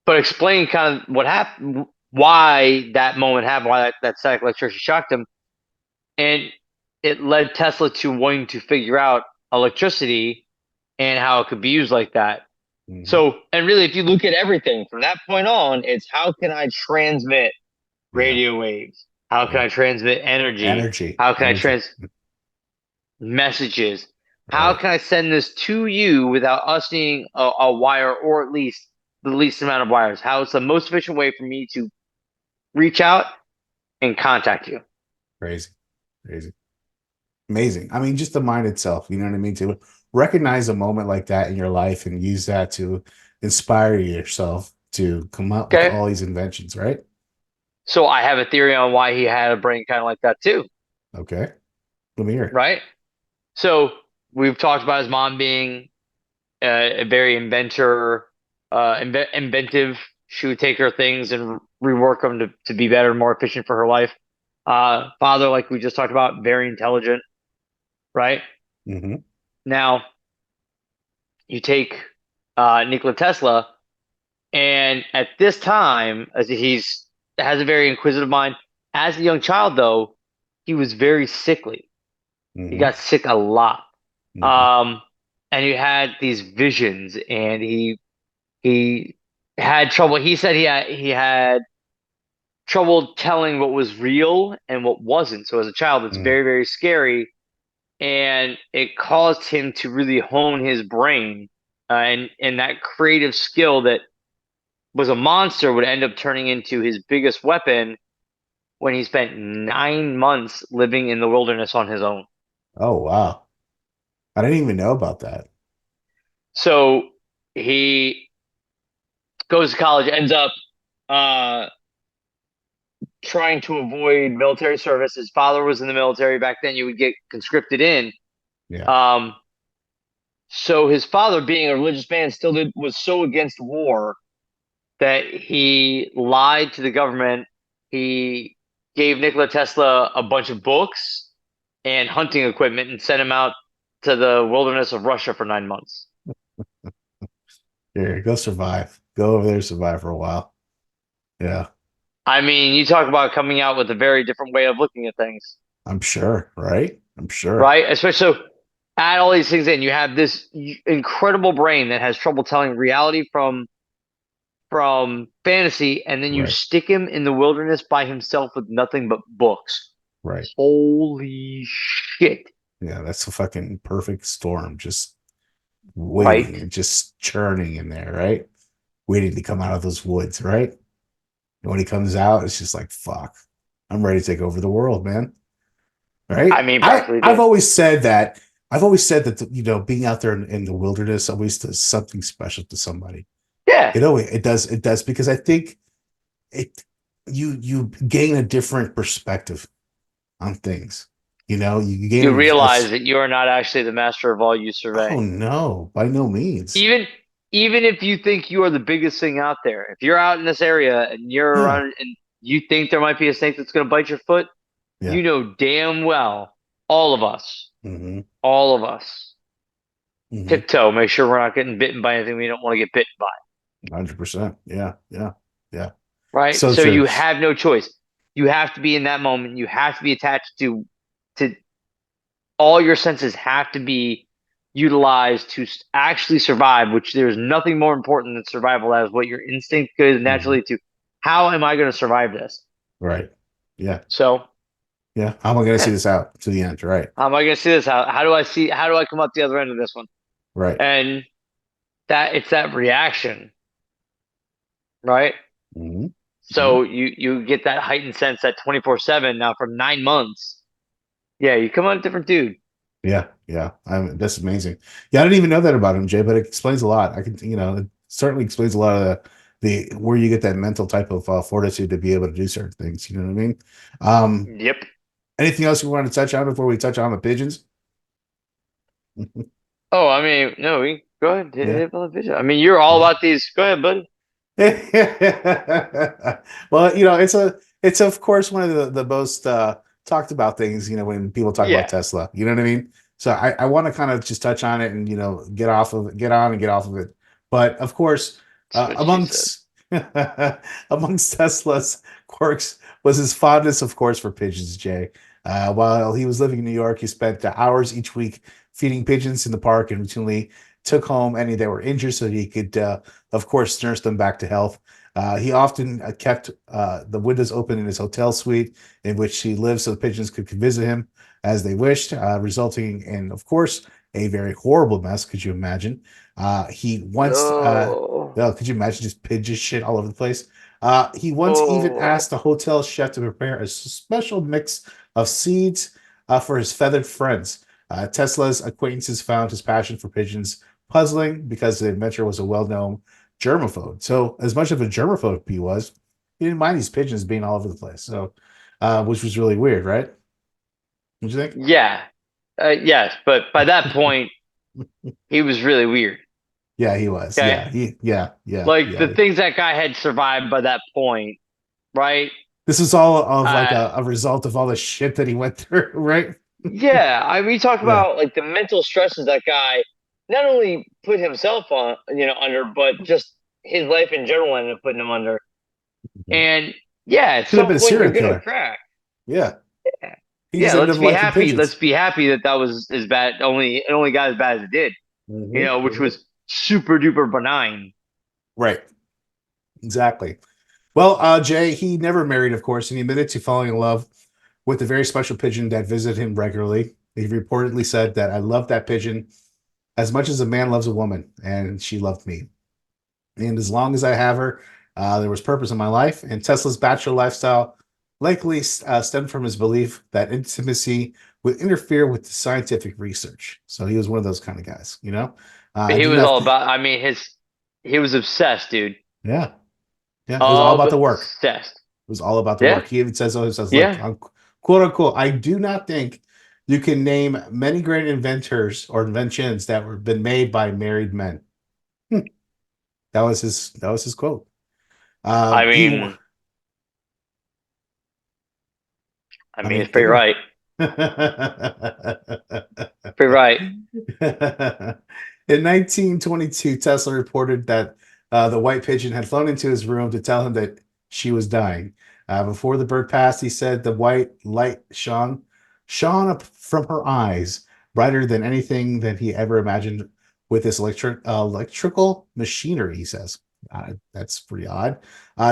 But explain kind of what happened, why that moment happened, why that static electricity shocked him. And it led Tesla to wanting to figure out electricity and how it could be used like that. Mm-hmm. So, and really, if you look at everything from that point on, it's how can I transmit radio waves? How can I transmit energy? How can I transmit messages? How can I send this to you without us needing a wire, or at least the least amount of wires? How it's the most efficient way for me to reach out and contact you? Crazy. Amazing. I mean, just the mind itself, you know what I mean? To recognize a moment like that in your life and use that to inspire yourself to come up with all these inventions, right? So I have a theory on why he had a brain kind of like that too. Okay. Let me hear it. Right? So we've talked about his mom being a very inventive. She would take her things and rework them to be better and more efficient for her life. Father, like we just talked about, very intelligent, right? Mm-hmm. Now, you take Nikola Tesla, and at this time, as he's has a very inquisitive mind. As a young child, though, he was very sickly. Mm-hmm. He got sick a lot. Mm-hmm. And he had these visions, and he had trouble. He said he had trouble telling what was real and what wasn't. So as a child, it's very, very scary, and it caused him to really hone his brain, and that creative skill that was a monster would end up turning into his biggest weapon when he spent 9 months living in the wilderness on his own. Oh, wow. I didn't even know about that. So he goes to college, ends up trying to avoid military service. His father was in the military. Back then, you would get conscripted in. Yeah. So his father, being a religious man, was so against war that he lied to the government. He gave Nikola Tesla a bunch of books and hunting equipment and sent him out to the wilderness of Russia for 9 months. Here, go survive. Go over there, survive for a while. Yeah. I mean, you talk about coming out with a very different way of looking at things. I'm sure, right? I'm sure. Right? Especially so add all these things in. You have this incredible brain that has trouble telling reality from fantasy, and then you stick him in the wilderness by himself with nothing but books. Right. Holy shit. Yeah, that's a fucking perfect storm. Just waiting and just churning in there, right? Waiting to come out of those woods, right? And when he comes out, it's just like, fuck, I'm ready to take over the world, man. Right? I mean, I've always said that. Being out there in the wilderness always does something special to somebody. Yeah. It does because I think you gain a different perspective on things. You realize that you are not actually the master of all you survey. Oh no, by no means. Even if you think you are the biggest thing out there, if you're out in this area and you're around and you think there might be a snake that's going to bite your foot, you know damn well all of us, tiptoe, make sure we're not getting bitten by anything we don't want to get bitten by. 100%. Yeah. Right. So you have no choice. You have to be in that moment. You have to be attached to all your senses have to be utilized to actually survive, which there's nothing more important than survival. That is what your instinct goes naturally to. How am I going to survive this? Right. Yeah. So. Yeah. How am I going to see this out to the end? Right. How am I going to see this out? How do I come up the other end of this one? Right. And it's that reaction. Right. Mm-hmm. So you get that heightened sense at 24/7 now for 9 months. Yeah, you come out a different dude. Yeah. That's amazing. Yeah, I didn't even know that about him, Jay, but it explains a lot. It certainly explains a lot of the where you get that mental type of fortitude to be able to do certain things. You know what I mean? Yep. Anything else you want to touch on before we touch on the pigeons? Oh, I mean, no, go ahead. Hit on the pigeon. I mean, you're all about these. Go ahead, buddy. Well, it's of course one of the most talked about things, when people talk about Tesla, you know what I mean? So I want to kind of just touch on it and, get on and get off of it. But of course, amongst Tesla's quirks was his fondness, of course, for pigeons, Jay. While he was living in New York, he spent hours each week feeding pigeons in the park and routinely took home any that were injured so that he could, of course, nurse them back to health. He often kept the windows open in his hotel suite in which he lived so the pigeons could visit him as they wished, resulting in, of course, a very horrible mess. Could you imagine? He once, could you imagine just pigeon shit all over the place? He once even asked the hotel chef to prepare a special mix of seeds for his feathered friends. Tesla's acquaintances found his passion for pigeons puzzling because the inventor was a well-known germaphobe. So as much of a germaphobe he was, he didn't mind these pigeons being all over the place. So, which was really weird, right? What do you think? Yeah. Yes, but by that point, he was really weird. Yeah, he was. Okay. Yeah. The things that guy had survived by that point, right? This is all of like a result of all the shit that he went through, right? Yeah, I mean, talk Yeah. about like the mental stresses that guy not only put himself on, under, but just his life in general ended up putting him under. And yeah, at Could have some been a point you're serial gonna killer. crack. Yeah. He Yeah, just ended let's up be liking happy. pigeons. Let's be happy that was as bad. It only got as bad as it did. Which was super duper benign. Right. Exactly. Well, Jay, he never married, of course, and he admitted to falling in love with a very special pigeon that visited him regularly. He reportedly said that I love that pigeon as much as a man loves a woman, and she loved me. And as long as I have her, there was purpose in my life. And Tesla's bachelor lifestyle likely stemmed from his belief that intimacy would interfere with the scientific research. So he was one of those kind of guys, you know? But he was all about. I mean, he was obsessed, dude. Yeah. Yeah. It was all about the work. Obsessed. It was all about the work. He even says, yeah. quote unquote, I do not think you can name many great inventors or inventions that were been made by married men. That was his quote. I mean, it's pretty right. Pretty right. In 1922, Tesla reported that the white pigeon had flown into his room to tell him that she was dying. Before the bird passed, he said the white light shone up from her eyes, brighter than anything that he ever imagined with this electrical machinery, he says. That's pretty odd.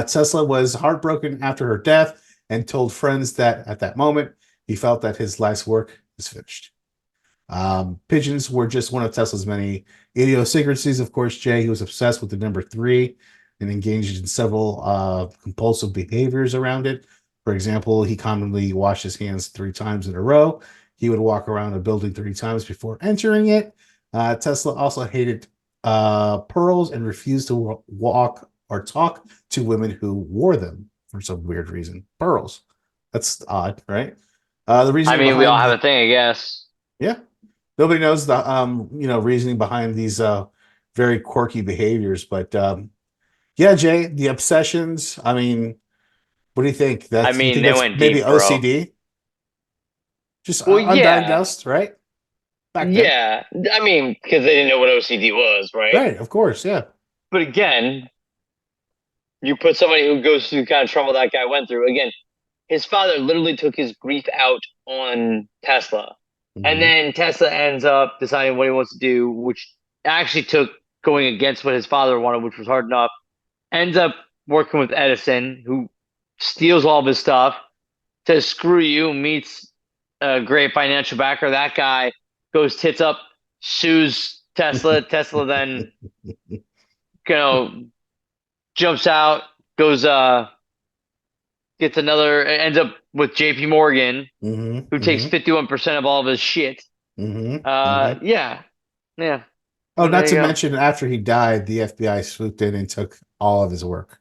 Tesla was heartbroken after her death and told friends that at that moment, he felt that his life's work is finished. Pigeons were just one of Tesla's many idiosyncrasies. Of course, Jay, he was obsessed with the number 3 and engaged in several compulsive behaviors around it. For example, he commonly washed his hands 3 times in a row. He would walk around a building 3 times before entering it. Tesla also hated pearls and refused to walk or talk to women who wore them for some weird reason. Pearls. That's odd, right? The reason we all have a thing, I guess. Yeah. Nobody knows the reasoning behind these very quirky behaviors, but yeah, Jay, the obsessions. I mean, what do you think? That's, they went maybe deep, OCD, just undiagnosed, right? Back then. Yeah, I mean, because they didn't know what OCD was, right? Right, of course, yeah. But again, you put somebody who goes through the kind of trouble that guy went through. Again, his father literally took his grief out on Tesla. And then Tesla ends up deciding what he wants to do, which actually took going against what his father wanted, which was hard enough. Ends up working with Edison, who steals all of his stuff, says, screw you, meets a great financial backer. That guy goes tits up, sues Tesla. Tesla then, jumps out, goes, gets ends up with JP Morgan, who takes 51% of all of his shit. Yeah. Oh, not to mention, after he died, the FBI swooped in and took all of his work.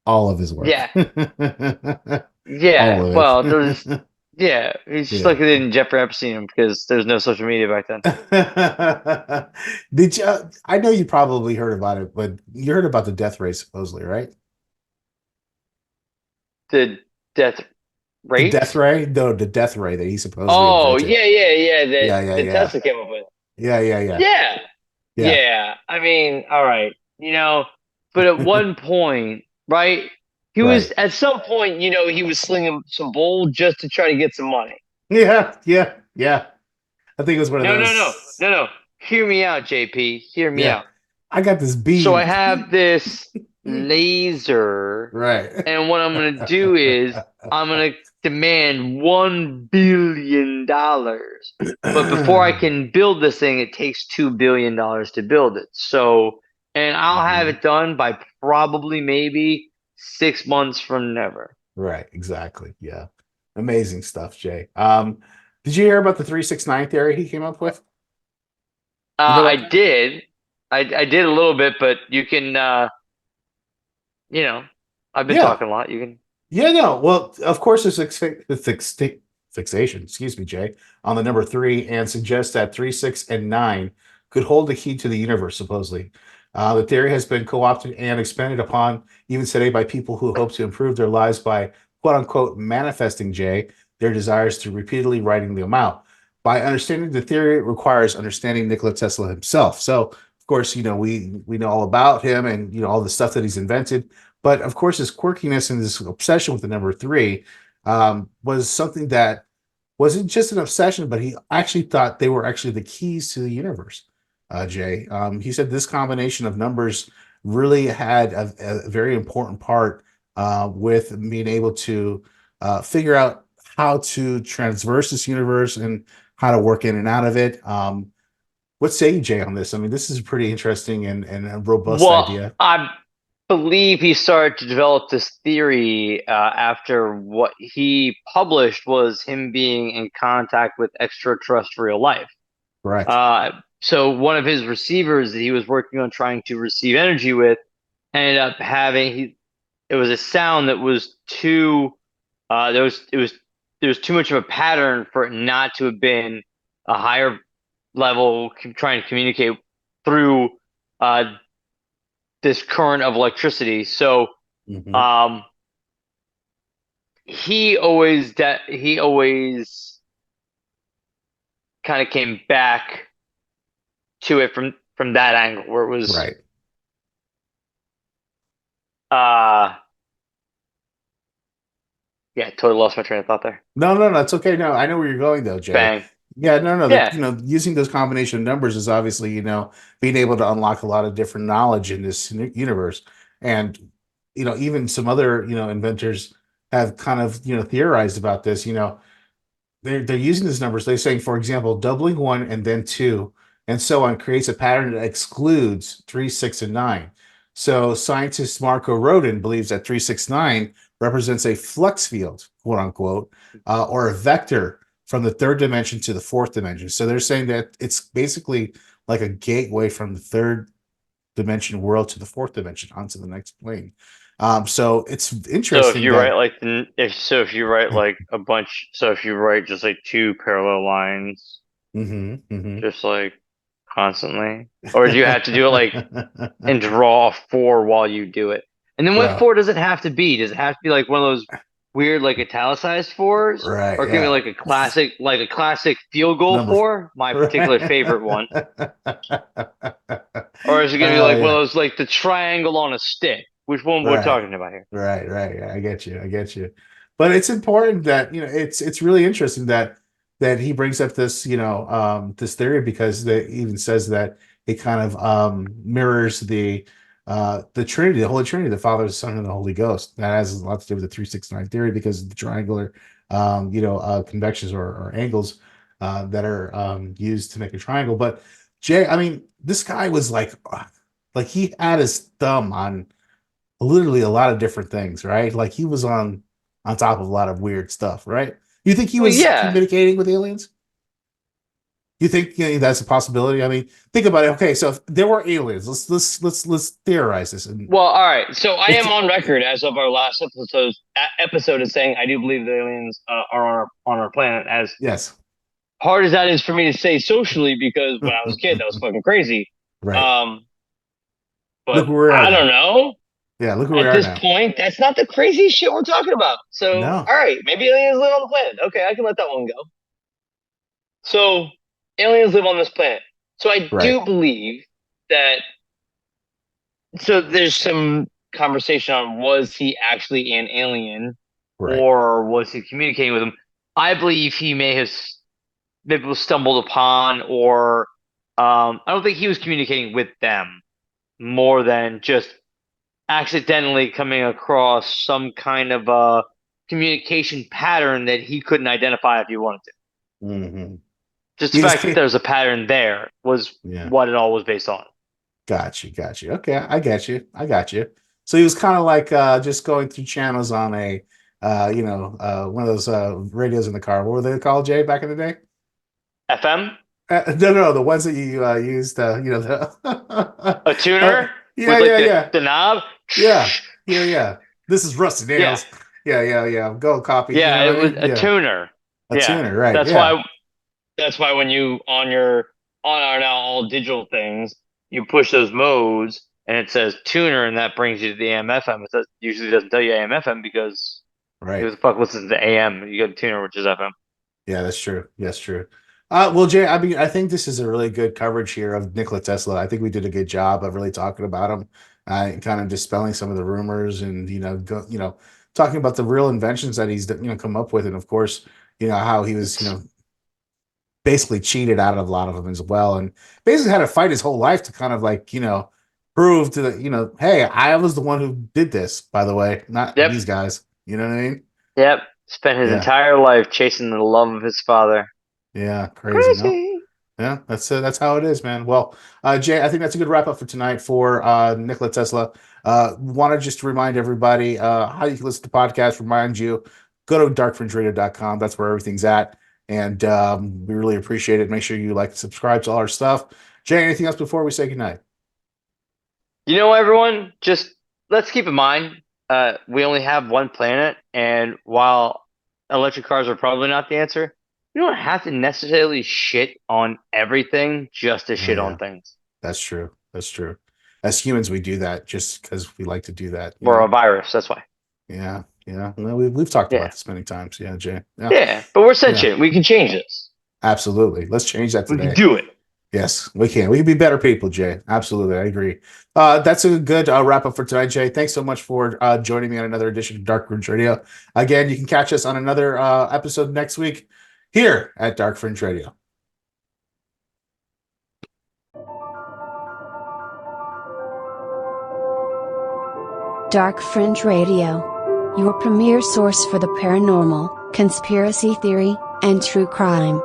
All of his work. Yeah. Yeah. Well, there's. Yeah, he's just like it in Jeffrey Epstein because there's no social media back then. Did you? I know you probably heard about it, but you heard about the death rate supposedly, right? The death rate? The death rate? No, the death rate that he supposedly. Oh, invented. Yeah. Tesla came up with. Yeah. I mean, all right, but at one point, right? He was at some point, he was slinging some bull just to try to get some money. Yeah. I think it was one of those. No. Hear me out, JP. Hear me out. I got this bead. So I have this laser. Right. And what I'm going to do is I'm going to demand $1 billion. But before I can build this thing, it takes $2 billion to build it. So, and I'll have it done by probably maybe 6 months from never. Right, exactly. Yeah. Amazing stuff, Jay. Did you hear about the 369 theory he came up with? I did. I did a little bit, but you can, I've been Yeah. talking a lot. You can. Yeah, no. Well, of course, there's fixation, excuse me, Jay, on the number three, and suggests that three, six, and nine could hold the key to the universe, supposedly. The theory has been co opted and expanded upon even today by people who hope to improve their lives by quote unquote manifesting, Jay, their desires through repeatedly writing them out. By understanding the theory, it requires understanding Nikola Tesla himself. So, of course, we know all about him and all the stuff that he's invented. But of course, his quirkiness and his obsession with the number three was something that wasn't just an obsession, but he actually thought they were actually the keys to the universe. Jay, he said this combination of numbers really had a very important part with being able to figure out how to transverse this universe and how to work in and out of it. What say you, Jay, on this? I mean, this is a pretty interesting and a robust idea. I believe he started to develop this theory after what he published was him being in contact with extraterrestrial life. Correct. So one of his receivers that he was working on trying to receive energy with ended up having it was a sound that was too there was too much of a pattern for it not to have been a higher level trying to communicate through this current of electricity. So he always kind of came back to it from that angle where it was right. Yeah, totally lost my train of thought there. No, it's okay. No, I know where you're going though, Jay. Bang. Yeah, no. Yeah. Using those combination of numbers is obviously, being able to unlock a lot of different knowledge in this universe. And, even some other, inventors have kind of, theorized about this. They're using these numbers. They're saying, for example, doubling one and then two and so on creates a pattern that excludes 3, 6, and 9. So scientist Marco Rodin believes that 369 represents a flux field, quote unquote, or a vector from the third dimension to the fourth dimension. So they're saying that it's basically like a gateway from the third dimension world to the fourth dimension onto the next plane. So it's interesting. So if you write if you write like a bunch, so if you write just like two parallel lines, just like constantly, or do you have to do it like and draw a 4 while you do it? And then what 4 does it have to be? Does it have to be like one of those weird like italicized 4s, right? Or can it be like a classic field goal 4, my particular favorite one? Or is it gonna be like one of those like the triangle on a stick? Which one we're talking about here? Right. Yeah, I get you. But it's important that it's really interesting that he brings up this this theory, because it even says that it kind of mirrors the Trinity, the Holy Trinity, the Father, the Son, and the Holy Ghost. That has a lot to do with the 369 theory, because of the triangular convections or angles that are used to make a triangle. But Jay, I mean, this guy was like he had his thumb on literally a lot of different things, right? Like he was on top of a lot of weird stuff, right? You think he was communicating with aliens? You think that's a possibility? I mean, think about it. Okay, so if there were aliens, let's theorize this. Well, all right. So I am on record as of our last episode as saying I do believe the aliens are on our planet. As hard as that is for me to say socially, because when I was a kid, that was fucking crazy. Right. But I don't know. Yeah, look where we are at this now. point. That's not the crazy shit we're talking about. So, all right, maybe aliens live on the planet. Okay, I can let that one go. So, aliens live on this planet. So, I do believe that. So, there's some conversation on was he actually an alien, or was he communicating with them? I believe he may have maybe stumbled upon, or I don't think he was communicating with them more than just accidentally coming across some kind of a communication pattern that he couldn't identify if he wanted to. Just the fact that there's a pattern there was what it all was based on. Got you. Okay, I got you. So he was kind of like just going through channels on a one of those radios in the car. What were they called, Jay, back in the day? FM? No, the ones that you used, A tuner yeah, with like yeah. the knob. Yeah. This is Rusty Yeah, Nails. Yeah. Go copy. You yeah, know it what I was mean? a Yeah, tuner. a Yeah, tuner, right? that's Yeah, why. That's why when you on our now all digital things, you push those modes and it says tuner, and that brings you to the AM/FM. It usually doesn't tell you AM/FM because who right. the fuck listens to AM? You go to tuner, which is FM. Yeah, that's true. That's true. Well, Jay, I mean, I think this is a really good coverage here of Nikola Tesla. I think we did a good job of really talking about him, kind of dispelling some of the rumors, and talking about the real inventions that he's come up with, and of course, how he was basically cheated out of a lot of them as well, and basically had to fight his whole life to kind of like prove to hey, I was the one who did this, by the way, not Yep. these guys. You know what I mean? Yep. Spent his Yeah. entire life chasing the love of his father. Yeah, crazy. No? Yeah, that's how it is, man. Well, Jay, I think that's a good wrap up for tonight for Nikola Tesla. Want to just remind everybody how you can listen to the podcast. Remind you, go to darkfringeradio.com. That's where everything's at, and we really appreciate it. Make sure you like and subscribe to all our stuff. Jay, anything else before we say goodnight? Everyone, just let's keep in mind, we only have one planet, and while electric cars are probably not the answer, you don't have to necessarily shit on everything just to shit on things. That's true. That's true. As humans, we do that just because we like to do that. Or a virus, that's why. Yeah. Well, we've talked about this many times. Yeah, Jay. Yeah, but we're sentient. We can change this. Absolutely. Let's change that today. We can do it. Yes, we can. We can be better people, Jay. Absolutely. I agree. That's a good wrap up for tonight, Jay. Thanks so much for joining me on another edition of Dark Fringe Radio. Again, you can catch us on another episode next week here at Dark Fringe Radio. Dark Fringe Radio, your premier source for the paranormal, conspiracy theory, and true crime.